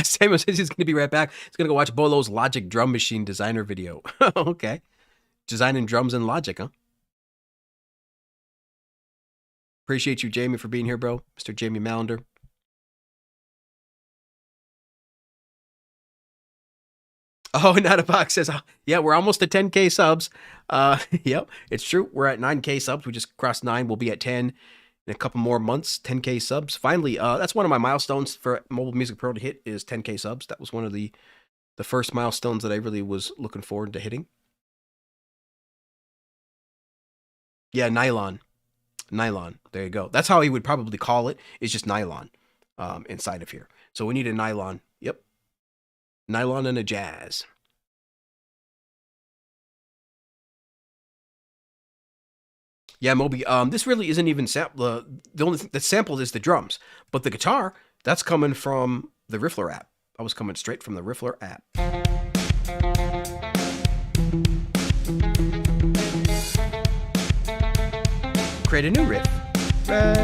Samuel says he's going to be right back. He's going to go watch Bolo's Logic Drum Machine designer video. Okay. Designing drums in Logic, huh? Appreciate you, Jamie, for being here, bro. Mr. Jamie Mallender. Oh, not a box says, yeah, we're almost at 10K subs. Yep, it's true. We're at 9K subs. We just crossed 9. We'll be at 10 in a couple more months. 10K subs. Finally, that's one of my milestones for Mobile Music Pro to hit is 10K subs. That was one of the first milestones that I really was looking forward to hitting. Yeah, nylon. Nylon. There you go. That's how he would probably call it. It's just nylon inside of here. So we need a nylon. Yep. Nylon and a jazz. Yeah, Moby. This really isn't even sample. The only thing that's sampled is the drums, but the guitar that's coming from the Riffler app. I was coming straight from the Riffler app. Create a new riff. Right.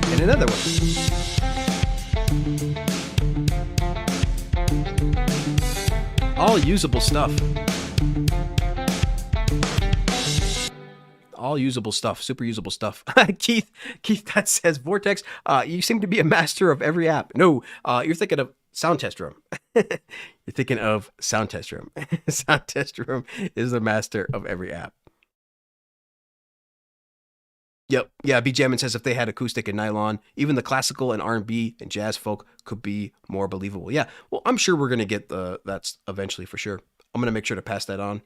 And another one. All usable stuff. All usable stuff. Super usable stuff. Keith, that says Vortex. You seem to be a master of every app. No, you're thinking of Sound Test Room. You're thinking of Sound Test Room. Sound Test Room is the master of every app. Yep. Yeah, B Jammin says if they had acoustic and nylon, even the classical and R&B and jazz folk could be more believable. Yeah. Well, I'm sure we're going to get that's eventually for sure. I'm going to make sure to pass that on.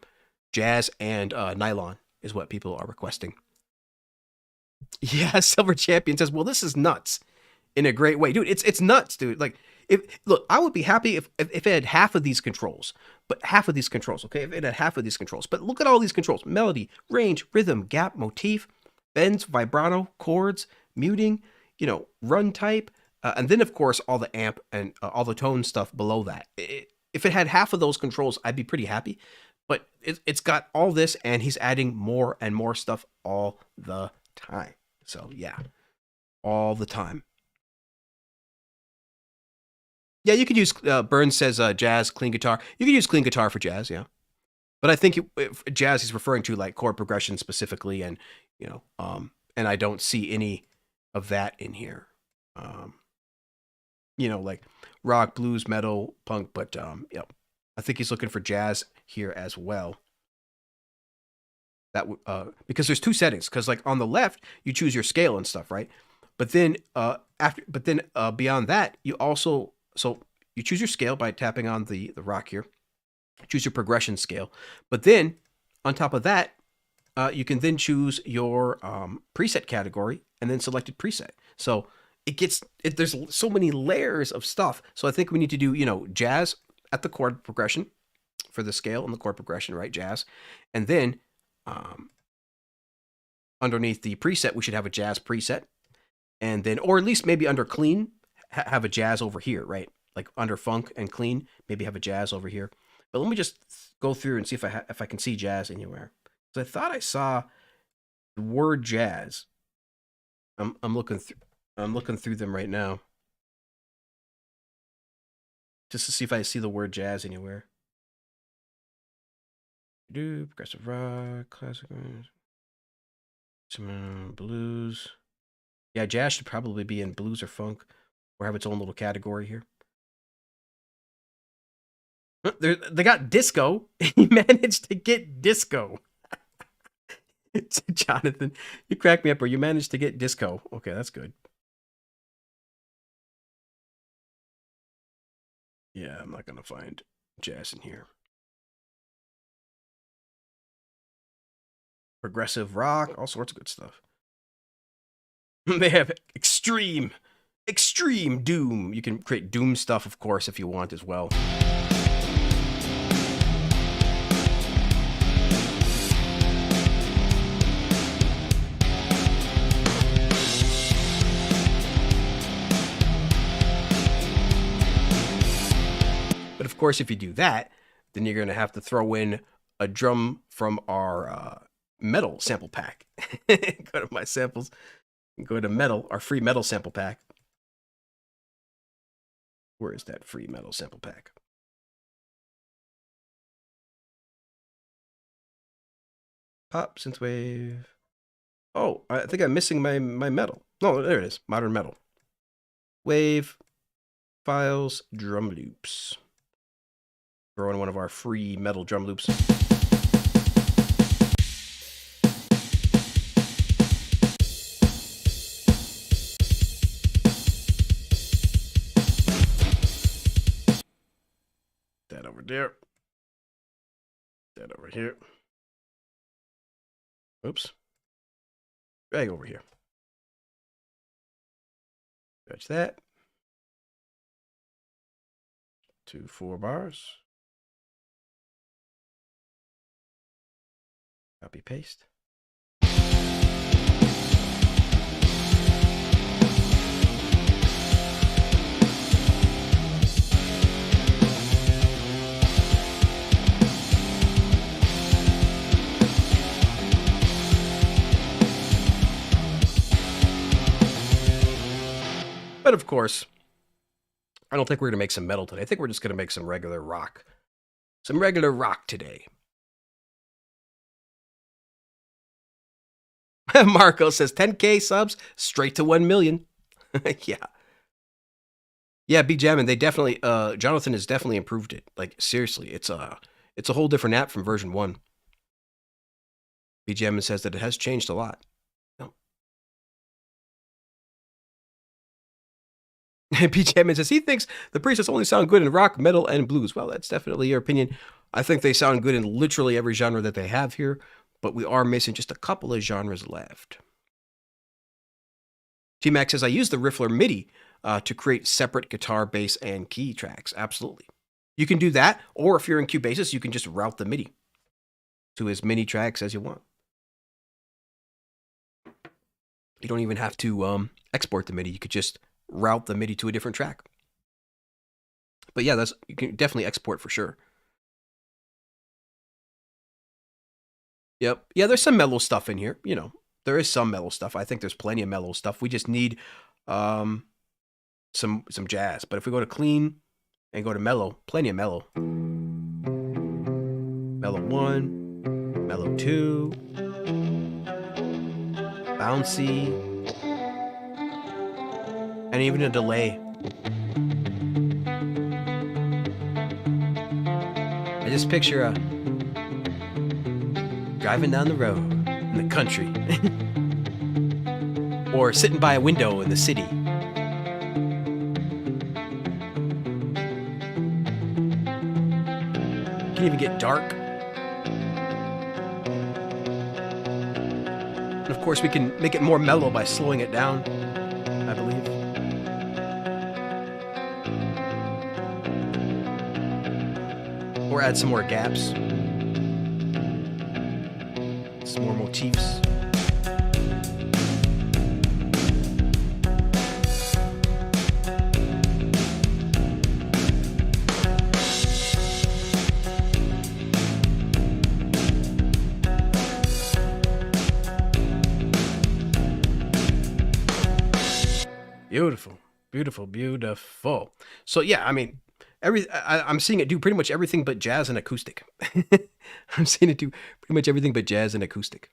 Jazz and nylon is what people are requesting. Yeah, Silver Champion says, well, this is nuts in a great way. Dude, it's nuts, dude. Like, look, I would be happy if it had half of these controls, okay? If it had half of these controls. But look at all these controls. Melody, range, rhythm, gap, motif, bends, vibrato, chords, muting, run type, and then, of course, all the amp and all the tone stuff below that. If it had half of those controls, I'd be pretty happy. But it's got all this, and he's adding more and more stuff all the time. So, yeah, all the time. Yeah, you could use, Burns says jazz, clean guitar. You could use clean guitar for jazz, yeah. But I think jazz he's referring to like chord progression specifically, and and I don't see any of that in here. Like rock, blues, metal, punk, but I think he's looking for jazz here as well. That because there's two settings. Because like on the left, you choose your scale and stuff, right? But then beyond that, you also you choose your scale by tapping on the rock here. Choose your progression scale, but then on top of that, you can then choose your preset category and then selected preset. So there's so many layers of stuff. So I think we need to do jazz at the chord progression for the scale and the chord progression, right? Jazz, and then underneath the preset, we should have a jazz preset, and then or at least maybe under clean have a jazz over here, right? Like under funk and clean, maybe have a jazz over here. But let me just go through and see if I can see jazz anywhere. So I thought I saw the word jazz. I'm looking through them right now, just to see if I see the word jazz anywhere. Progressive rock, classical, some blues. Yeah, jazz should probably be in blues or funk, or have its own little category here. They got disco. He managed to get disco. Jonathan, you cracked me up, or you managed to get disco. Okay, that's good. Yeah, I'm not gonna find jazz in here. Progressive rock, all sorts of good stuff. They have extreme doom. You can create doom stuff, of course, if you want as well. But of course, if you do that, then you're going to have to throw in a drum from our metal sample pack. Go to my samples, go to metal, our free metal sample pack. Where is that free metal sample pack? Pop, synthwave. Oh, I think I'm missing my metal. No, there it is. Modern metal. Wave, files, drum loops. Throw in one of our free metal drum loops. That over there. That over here. Oops. Drag over here. Stretch that. 2 4 bars. Copy paste. But of course, I don't think we're going to make some metal today. I think we're just going to make some regular rock. Some regular rock today. Marco says 10K subs straight to 1 million. Yeah. Yeah, B Jammin', they definitely Jonathan has definitely improved it. Like seriously, it's a whole different app from version 1. B Jammin' says that it has changed a lot. B Jammin' says he thinks the presets only sound good in rock, metal, and blues. Well, that's definitely your opinion. I think they sound good in literally every genre that they have here, but we are missing just a couple of genres left. T-Max says, I use the Riffler MIDI to create separate guitar, bass, and key tracks. Absolutely. You can do that, or if you're in Cubasis, you can just route the MIDI to as many tracks as you want. You don't even have to export the MIDI. You could just route the MIDI to a different track. But yeah, you can definitely export for sure. Yep. Yeah, there's some mellow stuff in here. You know, there is some mellow stuff. I think there's plenty of mellow stuff. We just need some jazz. But if we go to clean and go to mellow, plenty of mellow. Mellow 1, mellow 2, bouncy, and even a delay. I just picture driving down the road in the country or sitting by a window in the city. It can even get dark. And of course, we can make it more mellow by slowing it down, I believe. Or add some more gaps. Some more motifs. Beautiful, beautiful, beautiful. So yeah, I mean, I'm seeing it do pretty much everything but jazz and acoustic. I'm seeing it do pretty much everything but jazz and acoustic.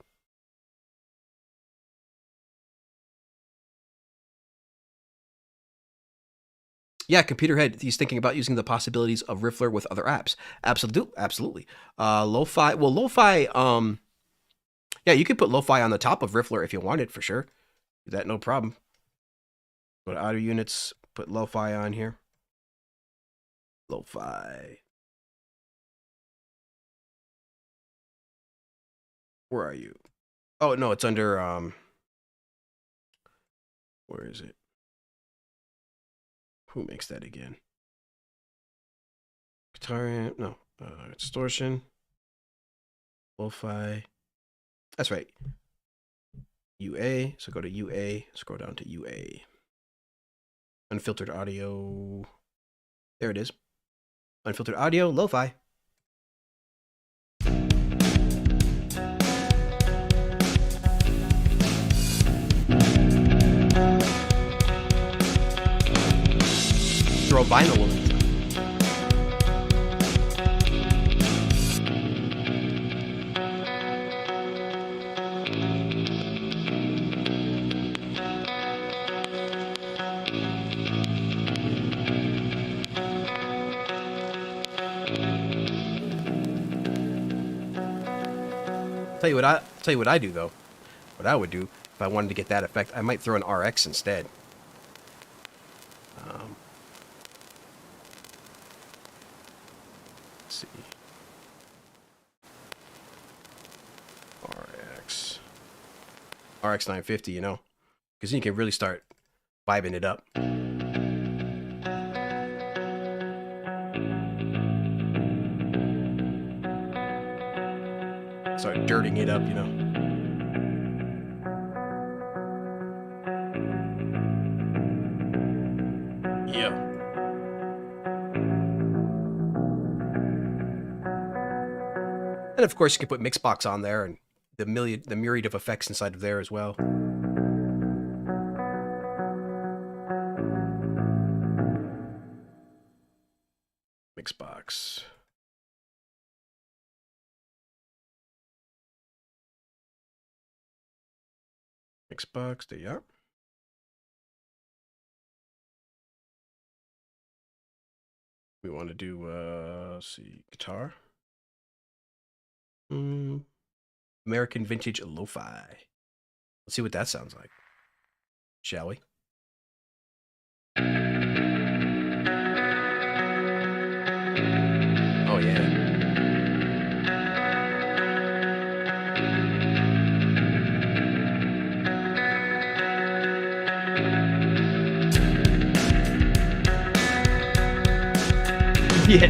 Yeah, Computer Head, he's thinking about using the possibilities of Riffler with other apps. Absolutely. Lo-fi, well, lo-fi, yeah, you could put lo-fi on the top of Riffler if you wanted, for sure. Do that, no problem. Go to audio units, put lo-fi on here. Lo-fi. Where are you? Oh no, it's under where is it? Who makes that again? Guitar amp, no. Distortion. Lo-fi. That's right. UA. So go to UA. Scroll down to UA. Unfiltered audio. There it is. Unfiltered audio, lo-fi. Throw vinyl in it. Tell you what I do though. What I would do if I wanted to get that effect, I might throw an RX instead. Let's see. RX 950, you know, because then you can really start vibing it up. Start dirtying it up, you know. Yeah. And of course, you can put Mixbox on there and the myriad of effects inside of there as well. Mixbox. Mixbox, there you are. We want to do, let's see, guitar. American Vintage Lo-Fi. Let's see what that sounds like. Shall we? Oh, yeah. Yeah.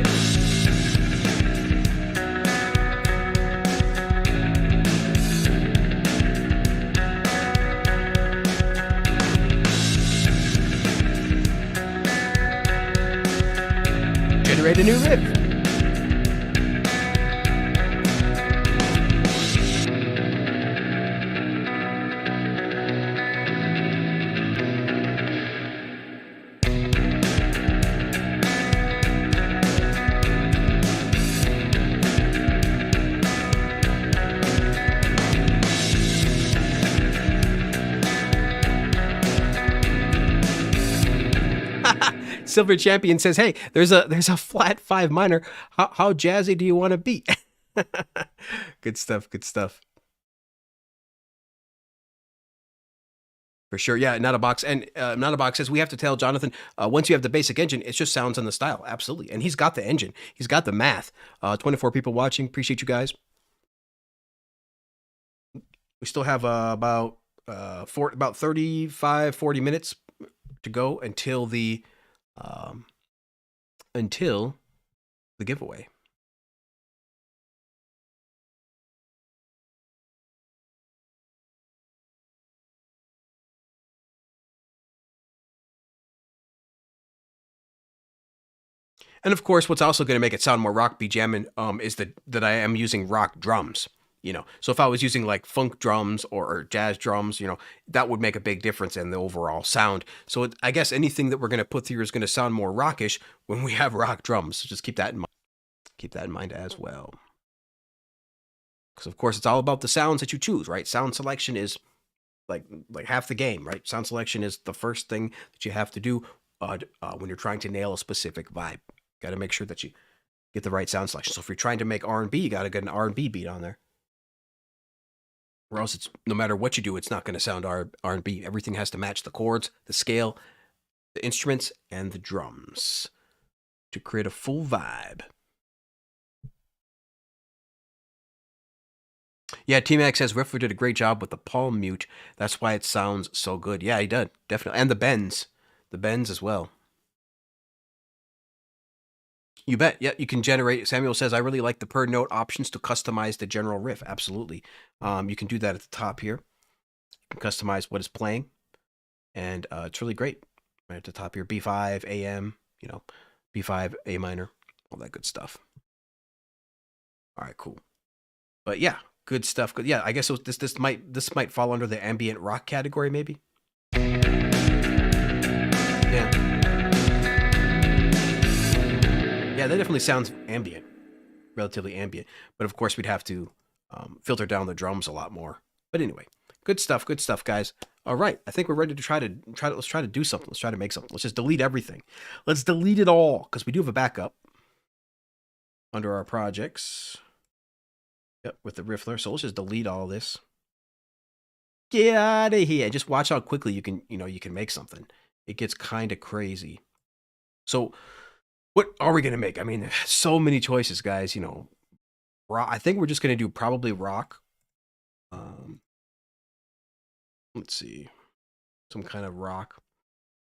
Generate a new riff. Silver Champion says, "Hey, there's a flat 5 minor. How jazzy do you want to be?" Good stuff. Good stuff. For sure, yeah. Not a box, and not a box says we have to tell Jonathan once you have the basic engine, it just sounds on the style. Absolutely, and he's got the engine. He's got the math. 24 people watching. Appreciate you guys. We still have about 35, 40 minutes to go until the giveaway. And of course, what's also going to make it sound more rock be jamming is that I am using rock drums. You know, so if I was using like funk drums or jazz drums, you know, that would make a big difference in the overall sound. So I guess anything that we're going to put through is going to sound more rockish when we have rock drums. So just keep that in mind. Keep that in mind as well. Because of course, it's all about the sounds that you choose, right? Sound selection is like half the game, right? Sound selection is the first thing that you have to do when you're trying to nail a specific vibe. Got to make sure that you get the right sound selection. So if you're trying to make R&B, you got to get an R&B beat on there. Or else it's no matter what you do, it's not going to sound R&B. Everything has to match the chords, the scale, the instruments, and the drums. to create a full vibe. Yeah, T-Mac says Riffler did a great job with the palm mute. That's why it sounds so good. Yeah, he did. Definitely. And the bends. The bends as well. You bet. Yeah, you can generate. Samuel says, I really like the per note options to customize the general riff. Absolutely. You can do that at the top here. You can customize what is playing. And it's really great. Right at the top here. B5, AM, you know, B5, A minor, all that good stuff. All right, cool. But yeah, good stuff. Good. Yeah, I guess this might fall under the ambient rock category, maybe. Yeah. Yeah, that definitely sounds ambient, relatively ambient. But of course, we'd have to filter down the drums a lot more. But anyway, good stuff, guys. All right, I think we're ready to let's try to do something. Let's try to make something. Let's just delete everything. Let's delete it all because we do have a backup under our projects. Yep, with the Riffler. So let's just delete all this. Get out of here. Just watch how quickly you can make something. It gets kind of crazy. So what are we going to make? I mean, so many choices, guys. Rock. I think we're just going to do probably rock. Let's see. Some kind of rock.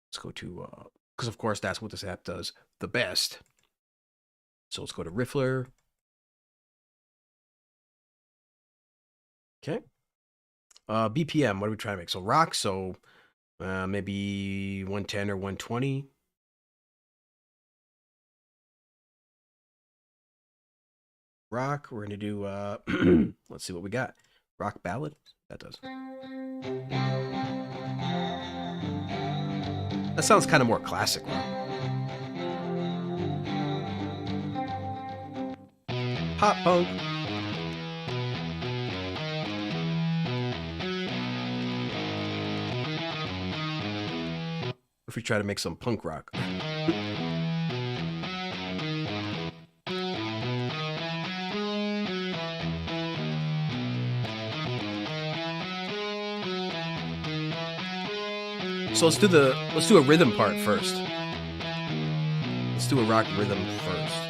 Let's go to, because of course that's what this app does the best. So let's go to Riffler. Okay. BPM, what are we trying to make? So rock, so maybe 110 or 120. Rock, we're going to do, let's see what we got. Rock ballad, that does. That sounds kind of more classic rock. Pop punk. If we try to make some punk rock. So let's do a rhythm part first. Let's do a rock rhythm first.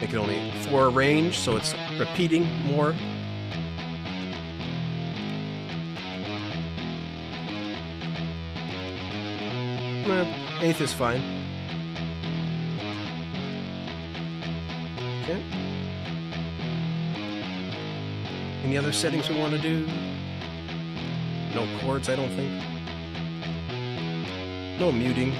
Make it only 4 range, so it's repeating more. Eighth is fine. Okay. Any other settings we want to do? No chords, I don't think. No muting.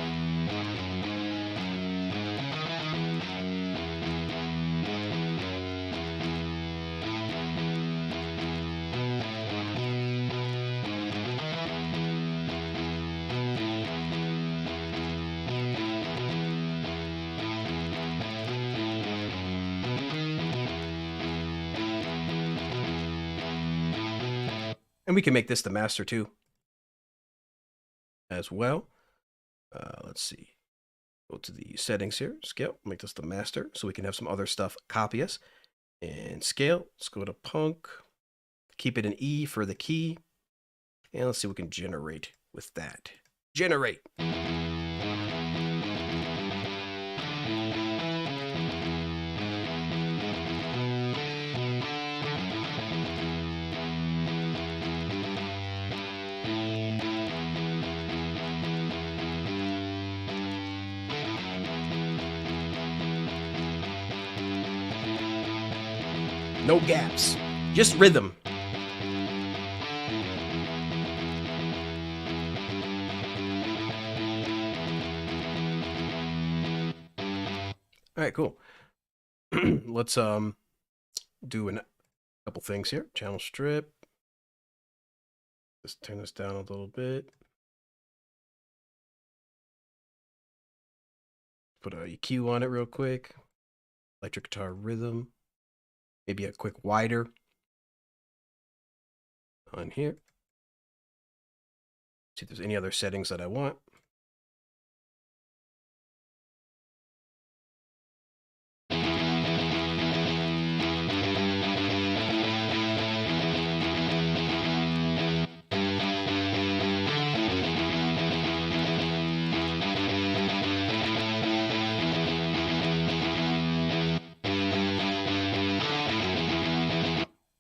And we can make this the master too, as well. Let's see. Go to the settings here. Scale. Make this the master so we can have some other stuff copy us. And scale. Let's go to punk. Keep it an E for the key. And let's see what we can generate with that. Generate. No gaps, just rhythm. All right, cool. Let's do a couple things here. Channel strip. Let's turn this down a little bit. Put a EQ on it real quick. Electric guitar rhythm. Maybe a quick wider. on here. See if there's any other settings that I want.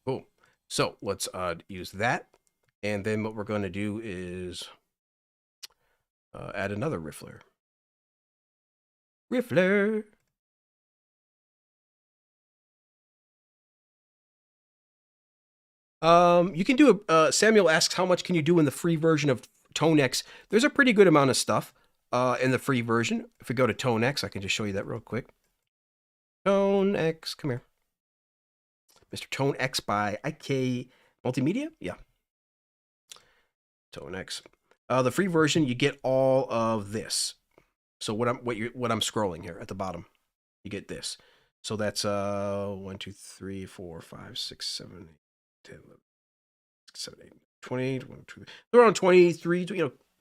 Cool. So let's use that. And then what we're going to do is add another Riffler. Riffler. You can do Samuel asks, how much can you do in the free version of ToneX? There's a pretty good amount of stuff in the free version. If we go to ToneX, I can just show you that real quick. ToneX, come here. Mr. ToneX by IK Multimedia? Yeah. ToneX. The free version, you get all of this. So what I'm scrolling here at the bottom, you get this. So that's 1, 2, 3, 4, 5, 6, 7, 8, 10, 11, 7, 8, 20, 1, 2, they're around 23,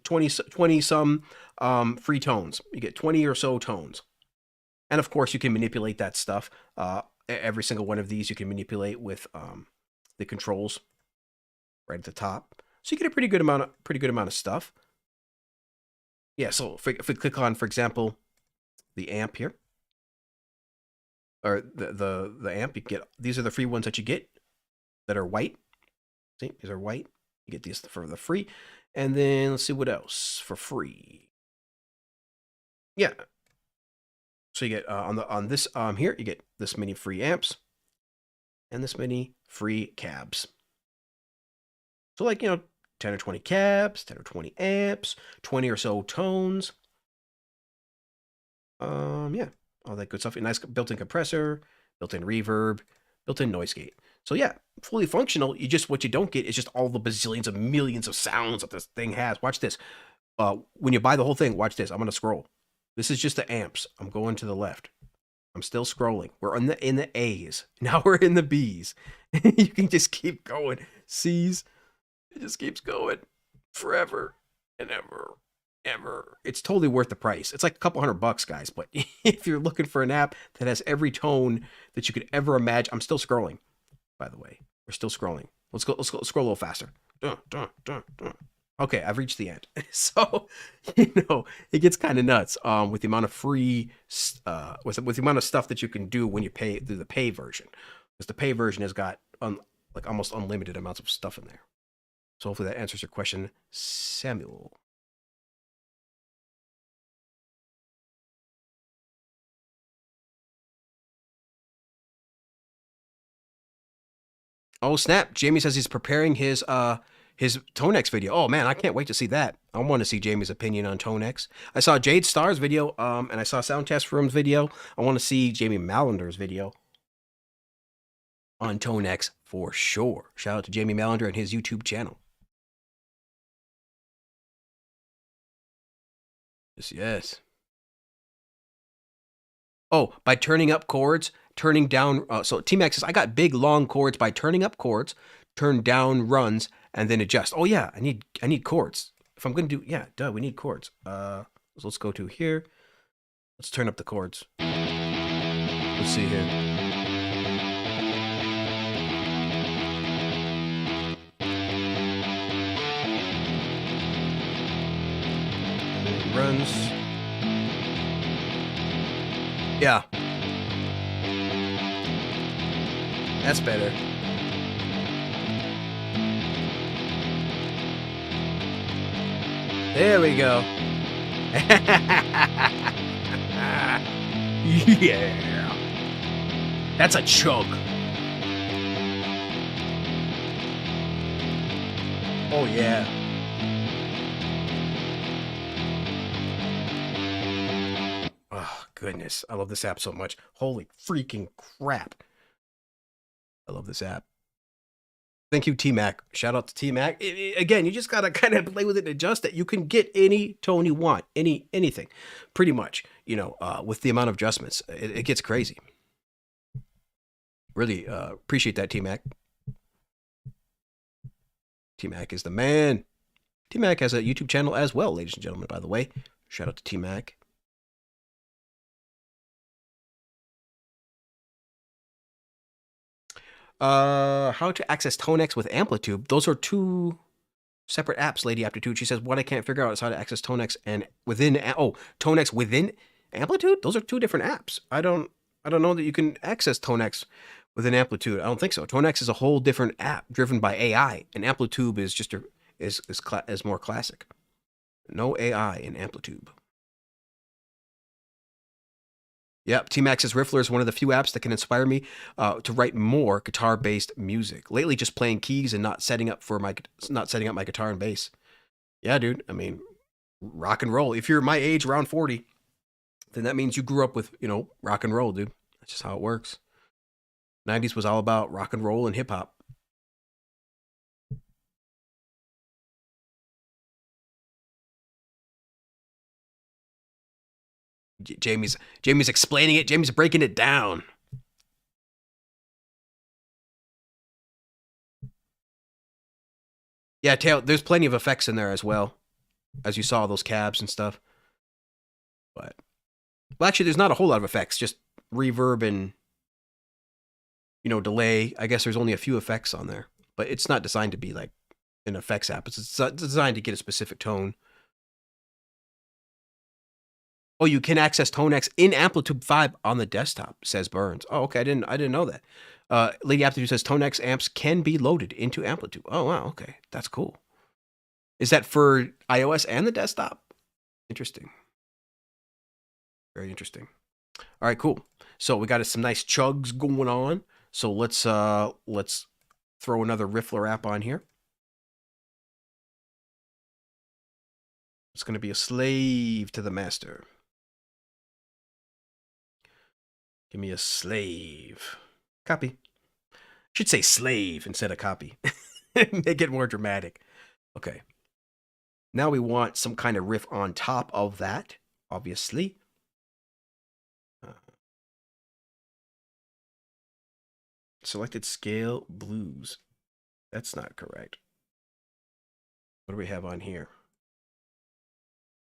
20 some free tones. You get 20 or so tones. And of course you can manipulate that stuff. Every single one of these you can manipulate with the controls right at the top. So you get a pretty good amount of stuff. Yeah, so if we click on, for example, the amp here, or the amp, you get, these are the free ones that you get that are white. See, these are white. You get these for the free. And then let's see what else for free. Yeah. So you get on this here, you get this many free amps and this many free cabs. So like, 10 or 20 cabs, 10 or 20 amps, 20 or so tones. Yeah, all that good stuff. A nice built-in compressor, built-in reverb, built-in noise gate. So yeah, fully functional. What you don't get is just all the bazillions of millions of sounds that this thing has. Watch this. When you buy the whole thing, watch this. I'm gonna scroll. This is just the amps. I'm going to the left. I'm still scrolling. We're in the A's. Now we're in the B's. You can just keep going. C's. It just keeps going forever and ever. It's totally worth the price. It's like a couple $100, guys. But if you're looking for an app that has every tone that you could ever imagine, I'm still scrolling. By the way, we're still scrolling. Let's scroll a little faster. Okay, I've reached the end. So, it gets kind of nuts with the amount of free, with the amount of stuff that you can do when you pay through the pay version. Because the pay version has got like almost unlimited amounts of stuff in there. So hopefully that answers your question, Samuel. Oh snap! Jamie says he's preparing his ToneX video. Oh man, I can't wait to see that. I want to see Jamie's opinion on ToneX. I saw Jade Starr's video, and I saw Sound Test Room's video. I want to see Jamie Mallander's video on ToneX for sure. Shout out to Jamie Mallander and his YouTube channel. Yes. Oh, by turning up chords, turning down. So T-Max says, I got big long chords by turning up chords, turn down runs, and then adjust. Oh yeah, I need chords. If I'm gonna do, yeah, duh, we need chords. So let's go to here. Let's turn up the chords. Let's see here. And then it runs. Yeah. That's better. There we go. Yeah. That's a chug. Oh yeah. Oh goodness, I love this app so much. Holy freaking crap. I love this app. Thank you, T-Mac. Shout out to T-Mac. Again, you just got to kind of play with it and adjust it. You can get any tone you want, anything, pretty much, with the amount of adjustments. It gets crazy. Really appreciate that, T-Mac. T-Mac is the man. T-Mac has a YouTube channel as well, ladies and gentlemen, by the way. Shout out to T-Mac. How to access Tonex with Amplitude. Those are two separate apps, Lady Aptitude. She says, what I can't figure out is how to access Tonex and within, Tonex within Amplitude? Those are two different apps. I don't know that you can access Tonex within Amplitude. I don't think so. Tonex is a whole different app driven by AI, and Amplitude is just is more classic. No AI in Amplitude. Yep, T-Max's Riffler is one of the few apps that can inspire me to write more guitar-based music. Lately, just playing keys and not setting up my guitar and bass. Yeah, dude. I mean, rock and roll. If you're my age, around 40, then that means you grew up with, rock and roll, dude. That's just how it works. 90s was all about rock and roll and hip hop. Jamie's explaining it. Jamie's breaking it down. Yeah, Tail, there's plenty of effects in there as well, as you saw those cabs and stuff. But, well, actually, there's not a whole lot of effects, just reverb and, delay. I guess there's only a few effects on there, but it's not designed to be like an effects app. It's designed to get a specific tone. Oh, you can access Tonex in Amplitude 5 on the desktop, says Burns. Oh, okay, I didn't know that. Lady Aptitude says Tonex amps can be loaded into Amplitude. Oh, wow, okay, that's cool. Is that for iOS and the desktop? Interesting. Very interesting. All right, cool. So we got some nice chugs going on. So let's throw another Riffler app on here. It's going to be a slave to the master. Give me a slave. Copy. Should say slave instead of copy. Make it more dramatic. Okay. Now we want some kind of riff on top of that, obviously. Selected scale blues. That's not correct. What do we have on here?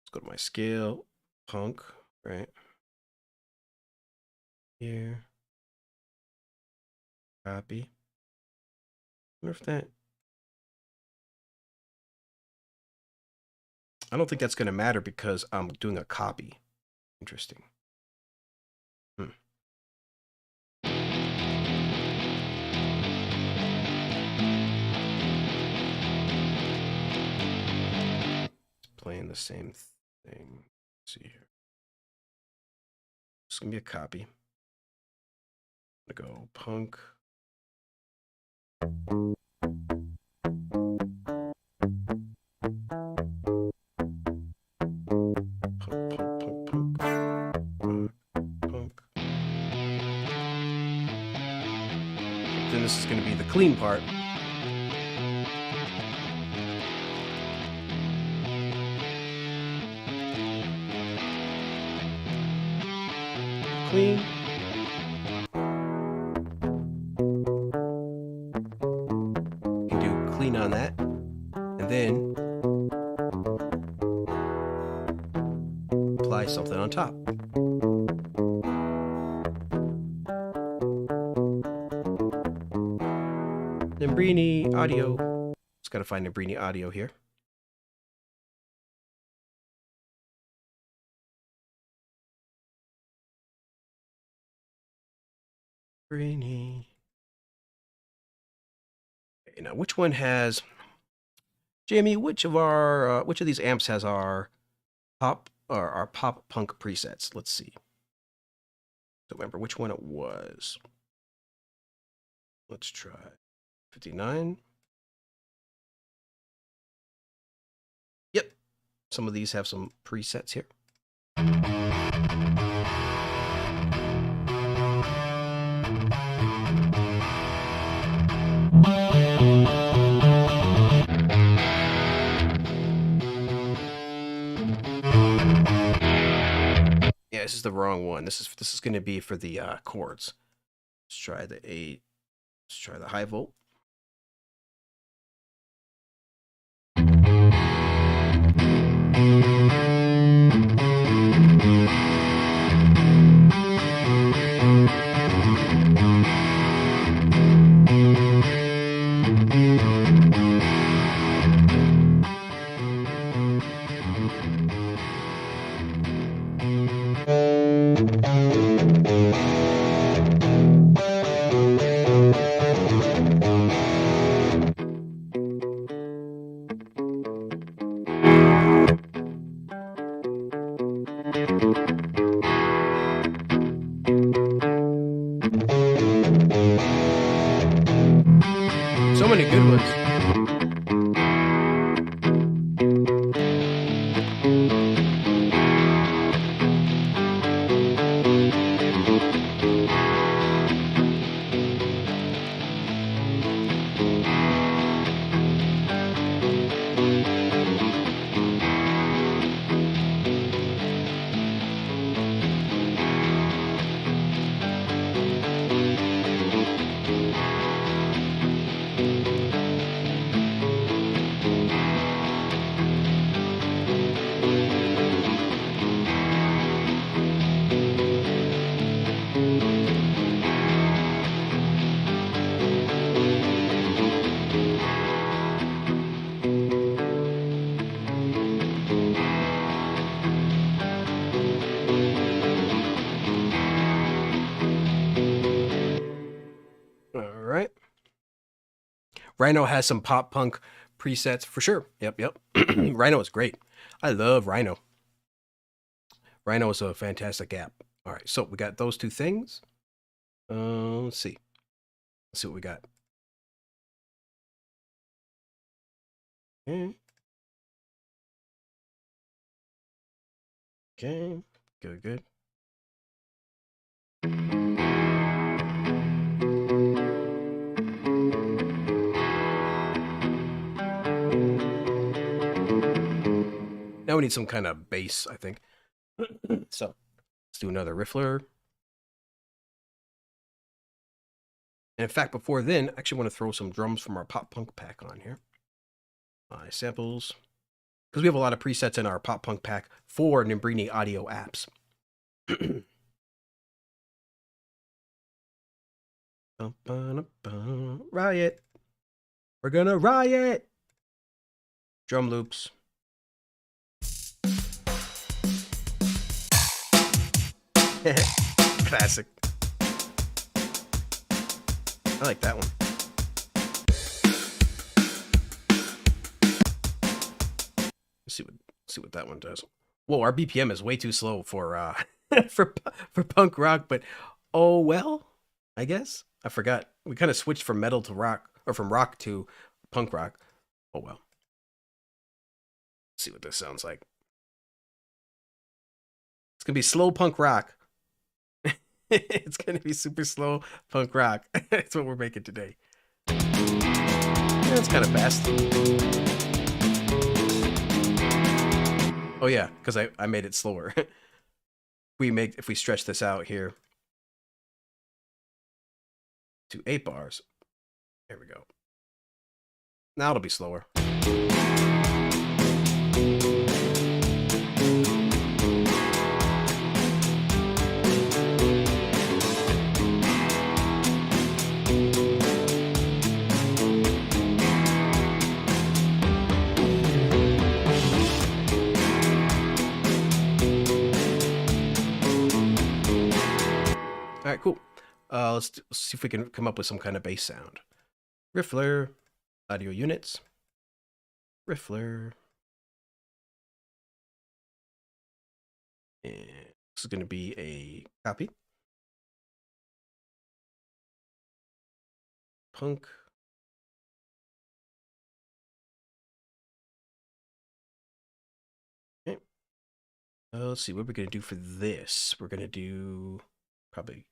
Let's go to my scale. Punk, right? Here. Copy. I wonder if that... I don't think that's going to matter because I'm doing a copy. Interesting. It's playing the same thing. Let's see here. It's going to be a copy. I'm going to go punk. Then this is going to be the clean part. Clean. You can do clean on that. And then apply something on top. Nambrini audio. Just got to find Nambrini audio here. Nambrini. Okay, now, which one has... Jamie, which of these amps has our pop punk presets? Let's see. Don't remember which one it was. Let's try 59. Yep. Some of these have some presets here. Yeah, this is the wrong one. This is going to be for the chords. Let's try the 8. Let's try the high volt. many good ones. All right. Rhino has some pop punk presets for sure. Yep. Rhino is great. I love Rhino. Rhino is a fantastic app. All right, so we got those two things. Let's see. Let's see what we got. Okay. Good. Now we need some kind of bass, I think. So let's do another Riffler. And in fact, before then, I actually want to throw some drums from our pop punk pack on here. My samples. Because we have a lot of presets in our pop punk pack for Nimbrini audio apps. Riot. We're gonna riot. Drum loops. Classic. I like that one. Let's see what that one does. Whoa, our BPM is way too slow for for punk rock, but oh well, I guess. I forgot. We kind of switched from metal to rock, or from rock to punk rock. Oh well. Let's see what this sounds like. It's gonna be slow punk rock. It's gonna be super slow punk rock. That's what we're making today. Yeah, it's kind of fast. Oh yeah, because I made it slower. If we stretch this out here to 8 bars. There we go. Now it'll be slower. All right, cool. Let's see if we can come up with some kind of bass sound. Riffler, audio units. Riffler. And this is going to be a copy. Punk. Okay. Let's see, what are we going to do for this? We're going to do probably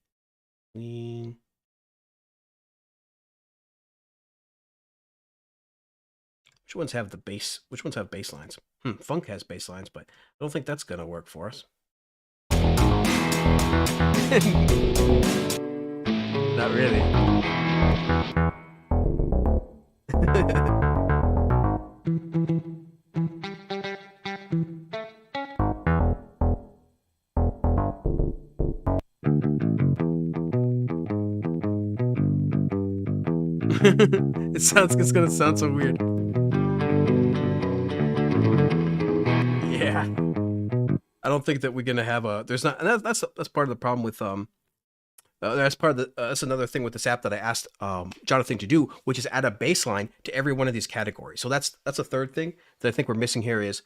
clean. Which ones have the bass? Which ones have bass lines? Funk has bass lines, but I don't think that's going to work for us. Not really. It's gonna sound so weird. Yeah. I don't think that we're gonna have a. There's not. And that's part of the problem with That's part of the. That's another thing with this app that I asked Jonathan to do, which is add a baseline to every one of these categories. So that's a third thing that I think we're missing here is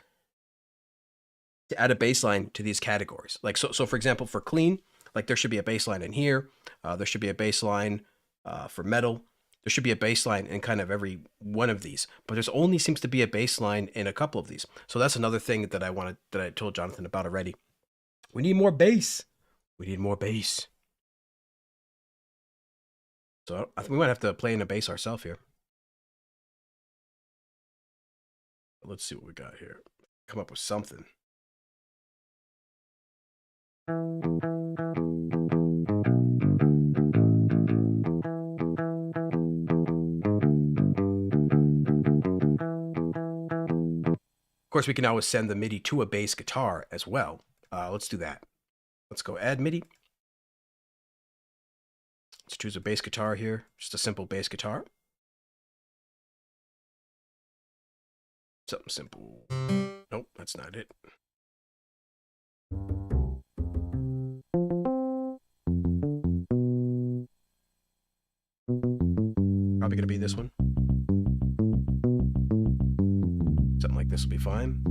to add a baseline to these categories. Like so for example, for clean, like there should be a baseline in here. There should be a baseline for metal. There should be a bass line in kind of every one of these, but there's only seems to be a bass line in a couple of these. So that's another thing that I told Jonathan about already. We need more bass. We need more bass. So I think we might have to play in a bass ourselves here. Let's see what we got here. Come up with something. Of course, we can always send the MIDI to a bass guitar as well. Let's do that. Let's go add MIDI. Let's choose a bass guitar here. Just a simple bass guitar. Something simple. Nope, that's not it. Probably going to be this one. Something like this will be fine.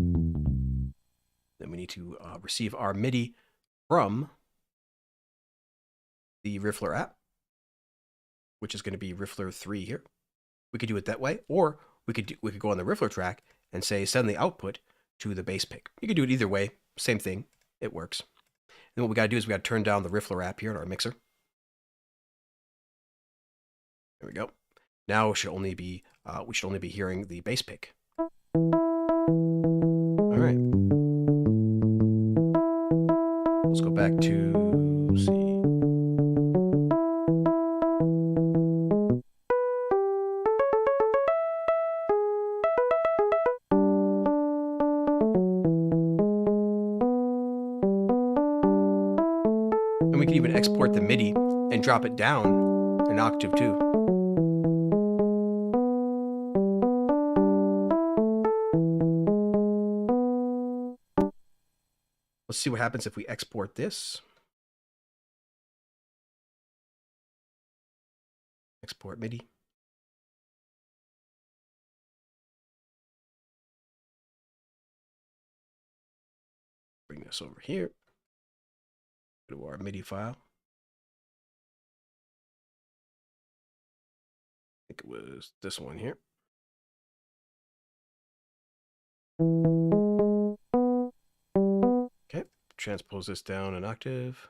Then we need to receive our MIDI from the Riffler app, which is going to be Riffler 3 here. We could do it that way, or we could go on the Riffler track and say send the output to the bass pick. You could do it either way, same thing, it works. And what we got to do is we got to turn down the Riffler app here in our mixer. There we go. Now we should only be hearing the bass pick. All right. Let's go back to see. And we can even export the MIDI and drop it down an octave too. Let's see what happens if we export this. Export MIDI. Bring this over here. Go to our MIDI file. I think it was this one here. Okay, transpose this down an octave.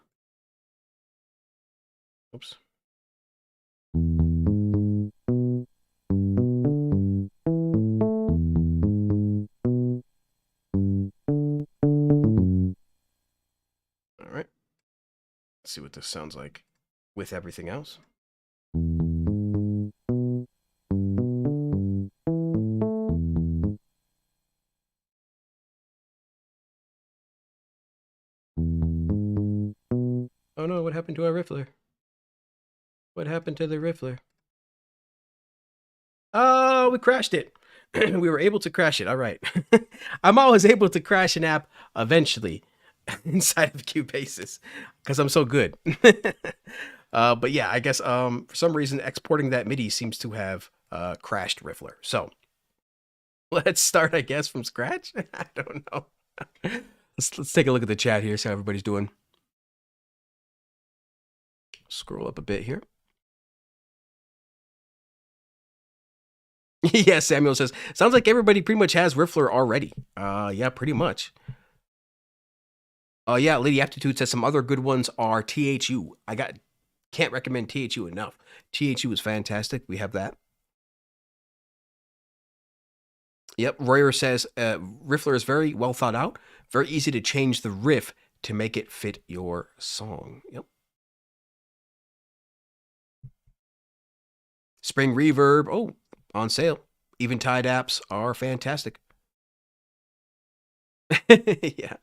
Oops. All right. Let's see what this sounds like with everything else. Oh no, what happened to our Riffler? What happened to the Riffler? Oh, we crashed it. We were able to crash it. All right. I'm always able to crash an app eventually inside of Cubasis because I'm so good. But yeah, I guess for some reason exporting that MIDI seems to have crashed Riffler. So let's start, I guess, from scratch. I don't know. Let's take a look at the chat here, see how everybody's doing. Scroll up a bit here. Yeah, Samuel says, sounds like everybody pretty much has Riffler already. Yeah, pretty much. Yeah, Lady Aptitude says some other good ones are THU. Can't recommend THU enough. THU is fantastic. We have that. Yep, Royer says Riffler is very well thought out. Very easy to change the riff to make it fit your song. Yep. Spring Reverb. Oh, on sale. Eventide apps are fantastic. Yeah.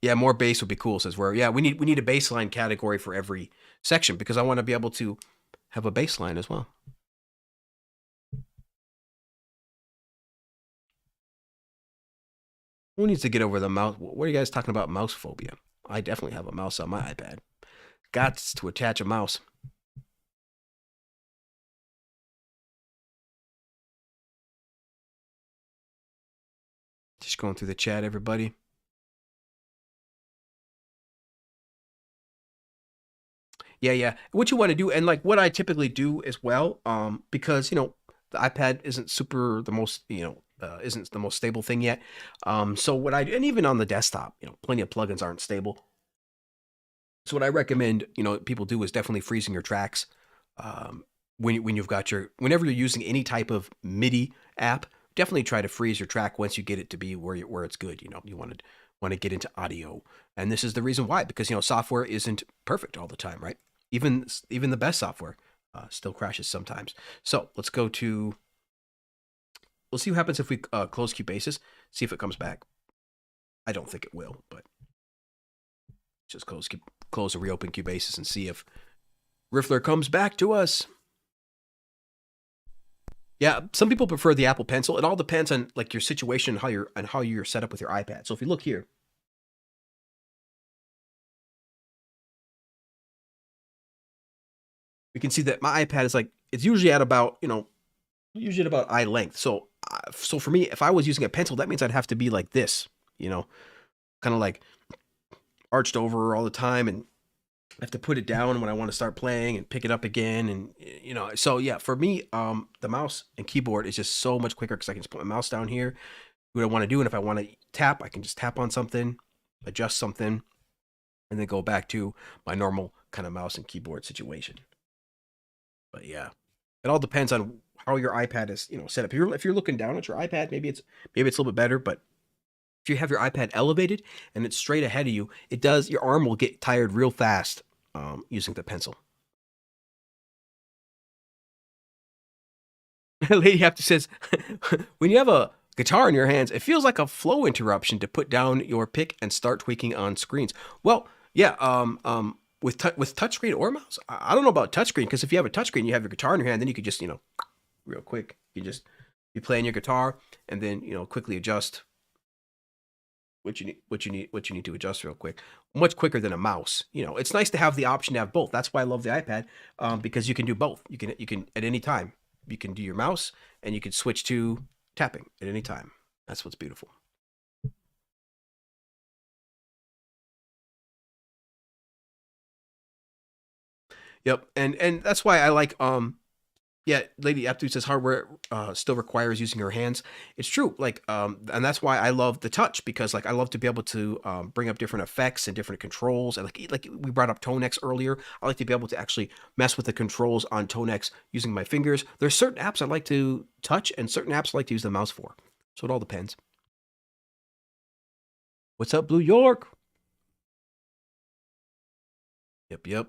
Yeah, more bass would be cool, says Royer. Yeah, we need a baseline category for every section because I want to be able to have a baseline as well. Who needs to get over the mouse? What are you guys talking about mouse phobia? I definitely have a mouse on my iPad. Got to attach a mouse. Just going through the chat, everybody. Yeah, yeah. What you want to do, and like what I typically do as well, because the iPad isn't super the most, isn't the most stable thing yet. So what I do, and even on the desktop, plenty of plugins aren't stable. So what I recommend, people do is definitely freezing your tracks. When you've got whenever you're using any type of MIDI app, definitely try to freeze your track once you get it to be where it's good. You want to get into audio, and this is the reason why, because software isn't perfect all the time, right? Even the best software still crashes sometimes. So we'll see what happens if we close Cubasis, see if it comes back. I don't think it will, but just close and reopen Cubasis and see if Riffler comes back to us. Yeah, some people prefer the Apple Pencil. It all depends on like your situation and how you're set up with your iPad. So if you look here, we can see that my iPad is like, it's usually at about eye length. So for me, if I was using a pencil, that means I'd have to be like this, kind of like arched over all the time, and I have to put it down when I want to start playing and pick it up again. And, so yeah, for me, the mouse and keyboard is just so much quicker because I can just put my mouse down here, do what I want to do. And if I want to tap, I can just tap on something, adjust something, and then go back to my normal kind of mouse and keyboard situation. But yeah, it all depends on how your iPad is, set up. If you're looking down at your iPad, maybe it's a little bit better, but if you have your iPad elevated and it's straight ahead of you, your arm will get tired real fast using the pencil. Lady Hafter says, when you have a guitar in your hands, it feels like a flow interruption to put down your pick and start tweaking on screens. Well, yeah, with touchscreen or mouse, I don't know about touchscreen, because if you have a touchscreen, you have your guitar in your hand, then you could just, real quick, you play on your guitar and then, quickly adjust what you need to adjust real quick, much quicker than a mouse. It's nice to have the option to have both. That's why I love the iPad, because you can do both. You can at any time you can do your mouse and you can switch to tapping at any time. That's what's beautiful. Yep, and that's why I like yeah, Lady Aptu says hardware still requires using your hands. It's true, like, and that's why I love the touch, because like I love to be able to bring up different effects and different controls, and like we brought up Tonex earlier. I like to be able to actually mess with the controls on Tonex using my fingers. There's certain apps I like to touch, and certain apps I like to use the mouse for. So it all depends. What's up, Blue York? Yep.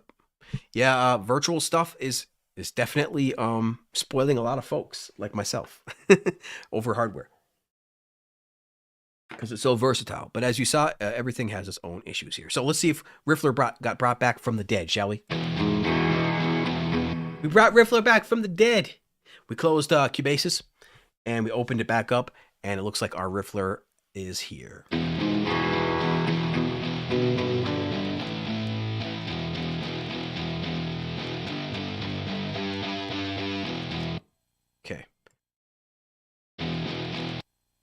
Yeah, virtual stuff is definitely spoiling a lot of folks like myself over hardware, because it's so versatile. But as you saw, everything has its own issues here. So let's see if Riffler got brought back from the dead, shall we? We brought Riffler back from the dead. We closed Cubasis and we opened it back up, and it looks like our Riffler is here. Okay.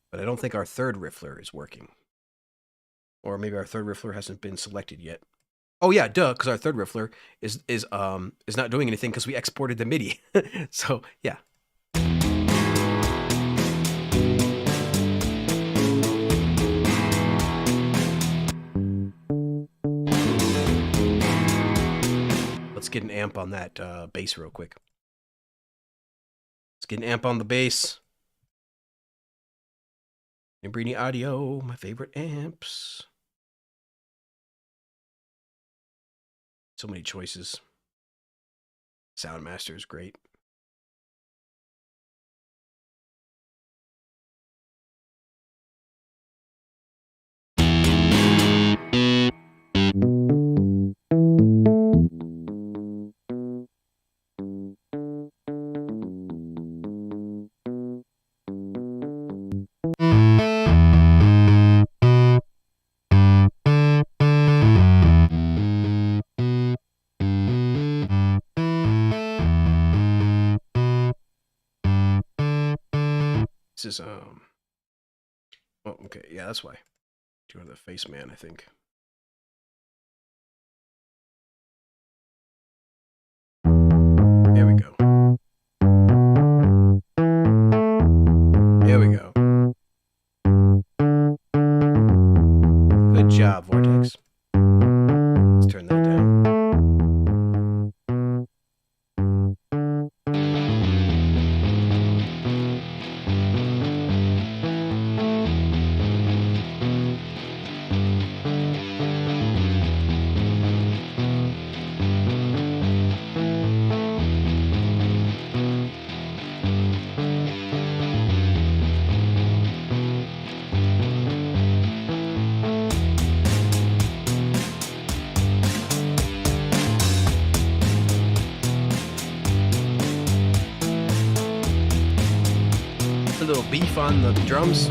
But I don't think our third Riffler is working. Or maybe our third Riffler hasn't been selected yet. Oh yeah, duh, because our third Riffler is not doing anything because we exported the MIDI. So yeah. Let's get an amp on that bass real quick. Let's get an amp on the bass. Embrini Audio, my favorite amps. So many choices. Soundmaster is great. This is oh, okay, yeah, that's why. You are the face man, I think. Good job, Vortex. Let's turn that down. A little beef on the drums.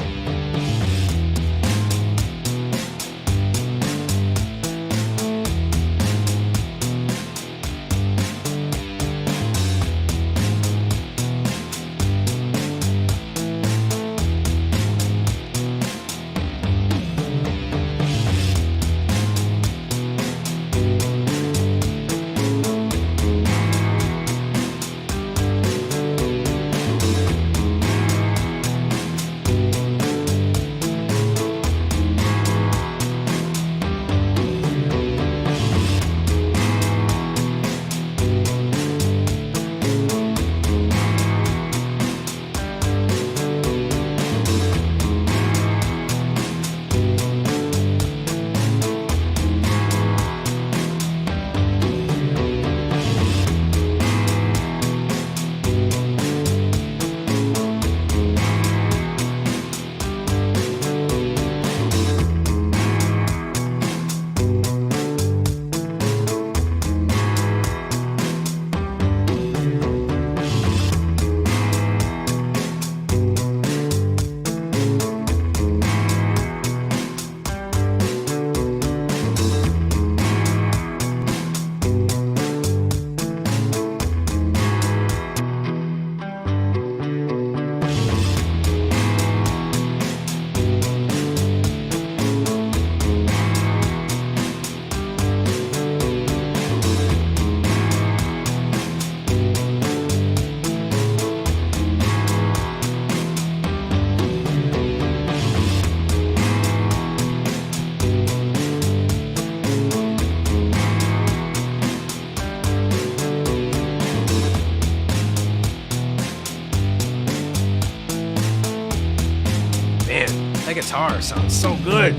That guitar sounds so good.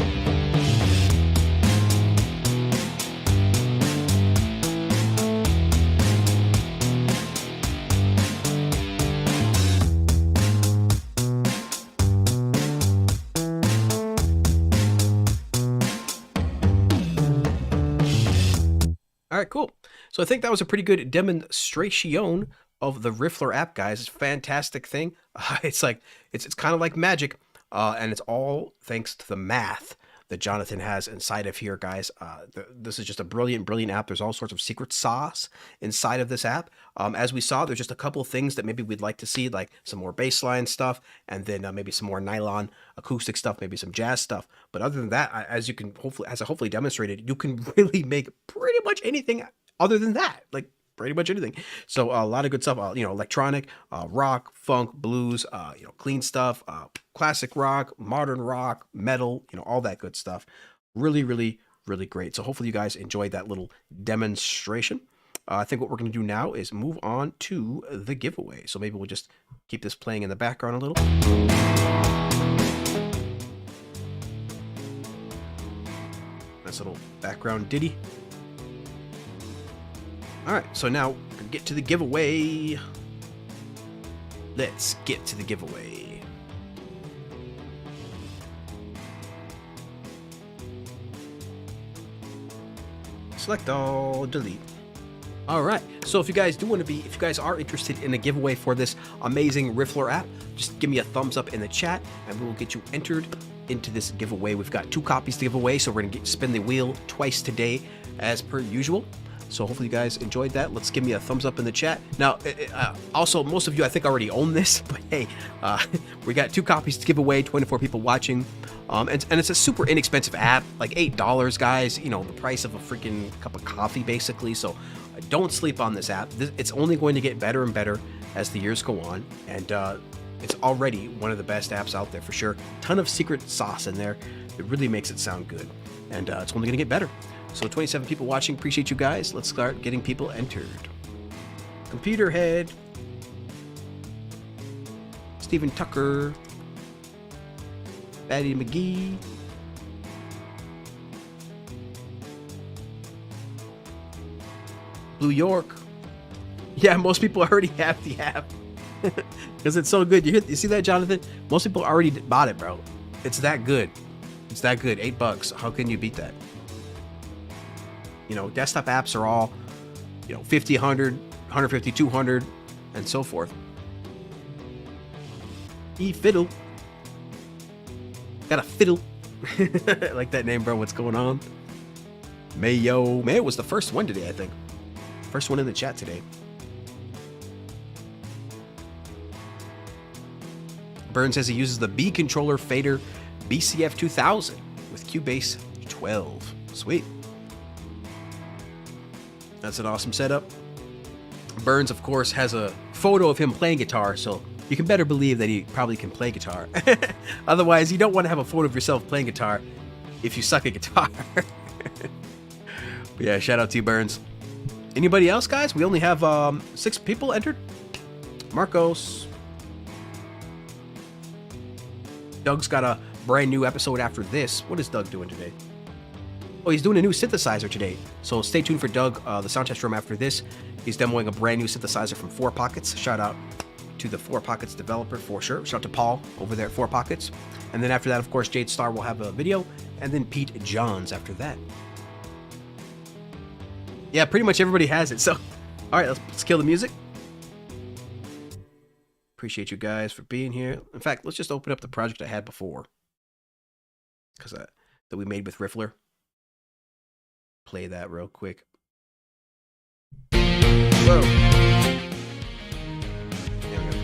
All right, cool. So I think that was a pretty good demonstration of the Riffler app, guys. It's a fantastic thing. It's kind of like magic. And it's all thanks to the math that Jonathan has inside of here, guys. This is just a brilliant, brilliant app. There's all sorts of secret sauce inside of this app. As we saw, there's just a couple of things that maybe we'd like to see, like some more bassline stuff, and then maybe some more nylon acoustic stuff, maybe some jazz stuff. But other than that, as I hopefully demonstrated, you can really make pretty much anything other than that. Like, pretty much anything. So a lot of good stuff, electronic, rock, funk, blues, clean stuff, classic rock, modern rock, metal, all that good stuff. Really, really, really great. So hopefully you guys enjoyed that little demonstration. I think what we're going to do now is move on to the giveaway. So maybe we'll just keep this playing in the background a little. Nice little background ditty. All right, so now we're gonna get to the giveaway. Let's get to the giveaway. Select all, delete. All right, so if you guys are interested in a giveaway for this amazing Riffler app, just give me a thumbs up in the chat and we will get you entered into this giveaway. We've got 2 copies to give away, so we're gonna spin the wheel twice today as per usual. So hopefully you guys enjoyed that. Let's give me a thumbs up in the chat. Now, also, most of you I think already own this, but hey, we got 2 copies to give away, 24 people watching. And it's a super inexpensive app, like $8, guys. The price of a freaking cup of coffee, basically. So don't sleep on this app. It's only going to get better and better as the years go on. And it's already one of the best apps out there for sure. Ton of secret sauce in there. It really makes it sound good. and it's only going to get better. So 27 people watching. Appreciate you guys. Let's start getting people entered. Computer Head, Stephen Tucker, Batty McGee, Blue York. Yeah, most people already have the app because it's so good. You see that, Jonathan? Most people already bought it, bro. It's that good. It's that good. $8. How can you beat that? You know, desktop apps are all, you know, 50, 100, 150, 200, and so forth. Fiddle. Got a fiddle. I like that name, bro. What's going on? Mayo. Mayo was the first one today, I think. First one in the chat today. Burns says he uses the B controller fader BCF 2000 with Cubase 12. Sweet. That's an awesome setup. Burns, of course, has a photo of him playing guitar, so you can better believe that he probably can play guitar. Otherwise, you don't want to have a photo of yourself playing guitar if you suck at guitar. But yeah, shout out to you, Burns. Anybody else, guys? We only have 6 people entered. Marcos. Doug's got a brand new episode after this. What is Doug doing today? Oh, he's doing a new synthesizer today. So stay tuned for Doug, the sound test room after this. He's demoing a brand new synthesizer from 4 Pockets. Shout out to the 4 Pockets developer for sure. Shout out to Paul over there at 4 Pockets. And then after that, of course, Jade Star will have a video. And then Pete Johns after that. Yeah, pretty much everybody has it. So, all right, let's kill the music. Appreciate you guys for being here. In fact, let's just open up the project I had before. Because that we made with Riffler. Play that real quick. Whoa. There we go.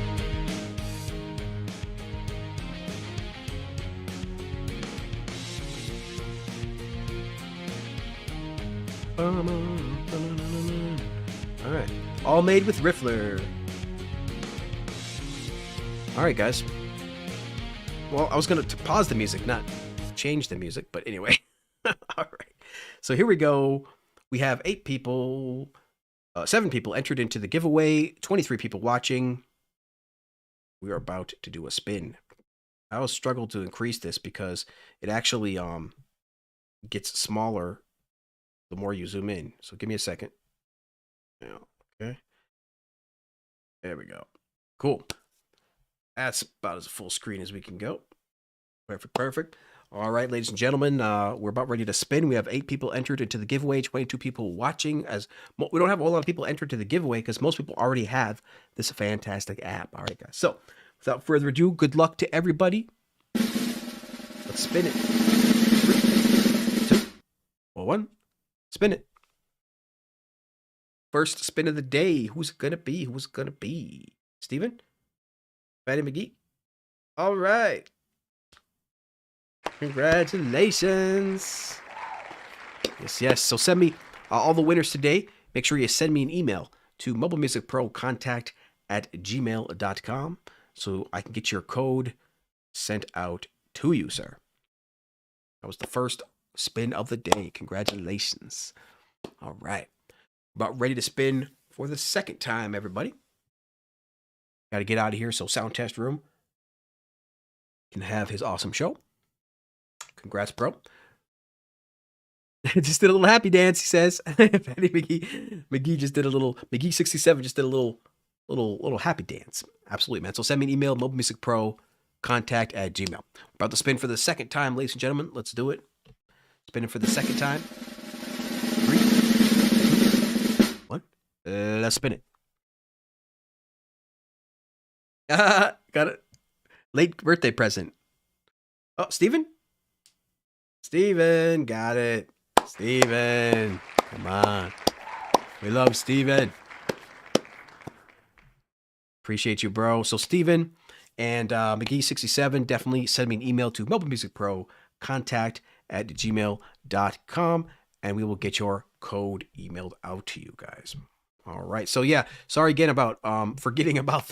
All right. All made with Riffler. All right, guys. Well, I was going to pause the music, not change the music, but anyway. All right. So here we go. We have 8 people, 7 people entered into the giveaway, 23 people watching. We are about to do a spin. I will struggle to increase this because it actually gets smaller the more you zoom in. So give me a second. Yeah, okay. There we go. Cool. That's about as full screen as we can go. Perfect, perfect. All right, ladies and gentlemen, we're about ready to spin. We have 8 people entered into the giveaway, 22 people watching. We don't have a whole lot of people entered to the giveaway because most people already have this fantastic app. All right, guys. So without further ado, good luck to everybody. Let's spin it. 3, 2, 1. Spin it. First spin of the day. Who's it gonna be? Who's it gonna be? Steven? Fatty McGee? All right. Congratulations. Yes, yes. So send me all the winners today. Make sure you send me an email to mobilemusicprocontact@gmail.com so I can get your code sent out to you, sir. That was the first spin of the day. Congratulations. All right. About ready to spin for the second time, everybody. Got to get out of here so Sound Test Room can have his awesome show. Congrats, bro. Just did a little happy dance, he says. Patty McGee just did a little, McGee67 just did a little happy dance. Absolutely, man. So send me an email, mobilemusicprocontact@gmail. About to spin for the second time, ladies and gentlemen. Let's do it. Spinning for the second time. 3, 2, 1. Let's spin it. Got it. Late birthday present. Oh, Steven? Steven, got it. Steven, come on. We love Steven. Appreciate you, bro. So Steven and McGee67, definitely send me an email to mobilemusicprocontact@gmail.com and we will get your code emailed out to you guys. All right. So yeah, sorry again about forgetting about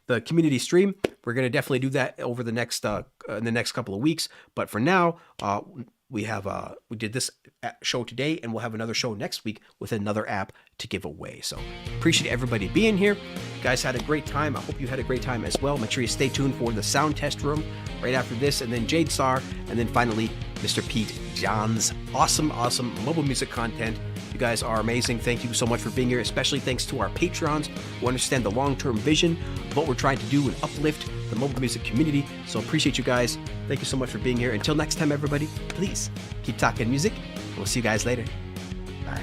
the community stream. We're gonna definitely do that over the next in the next couple of weeks. But for now, we did this show today, and we'll have another show next week with another app to give away. So appreciate everybody being here. You guys had a great time. I hope you had a great time as well. Make sure you stay tuned for the sound test room right after this, and then Jade Sar, and then finally Mr. Pete John's awesome mobile music content. You guys are amazing. Thank you so much for being here, especially thanks to our patrons who understand the long-term vision of what we're trying to do and uplift the mobile music community. So appreciate you guys. Thank you so much for being here. Until next time, everybody, please keep talking music, and we'll see you guys later. Bye.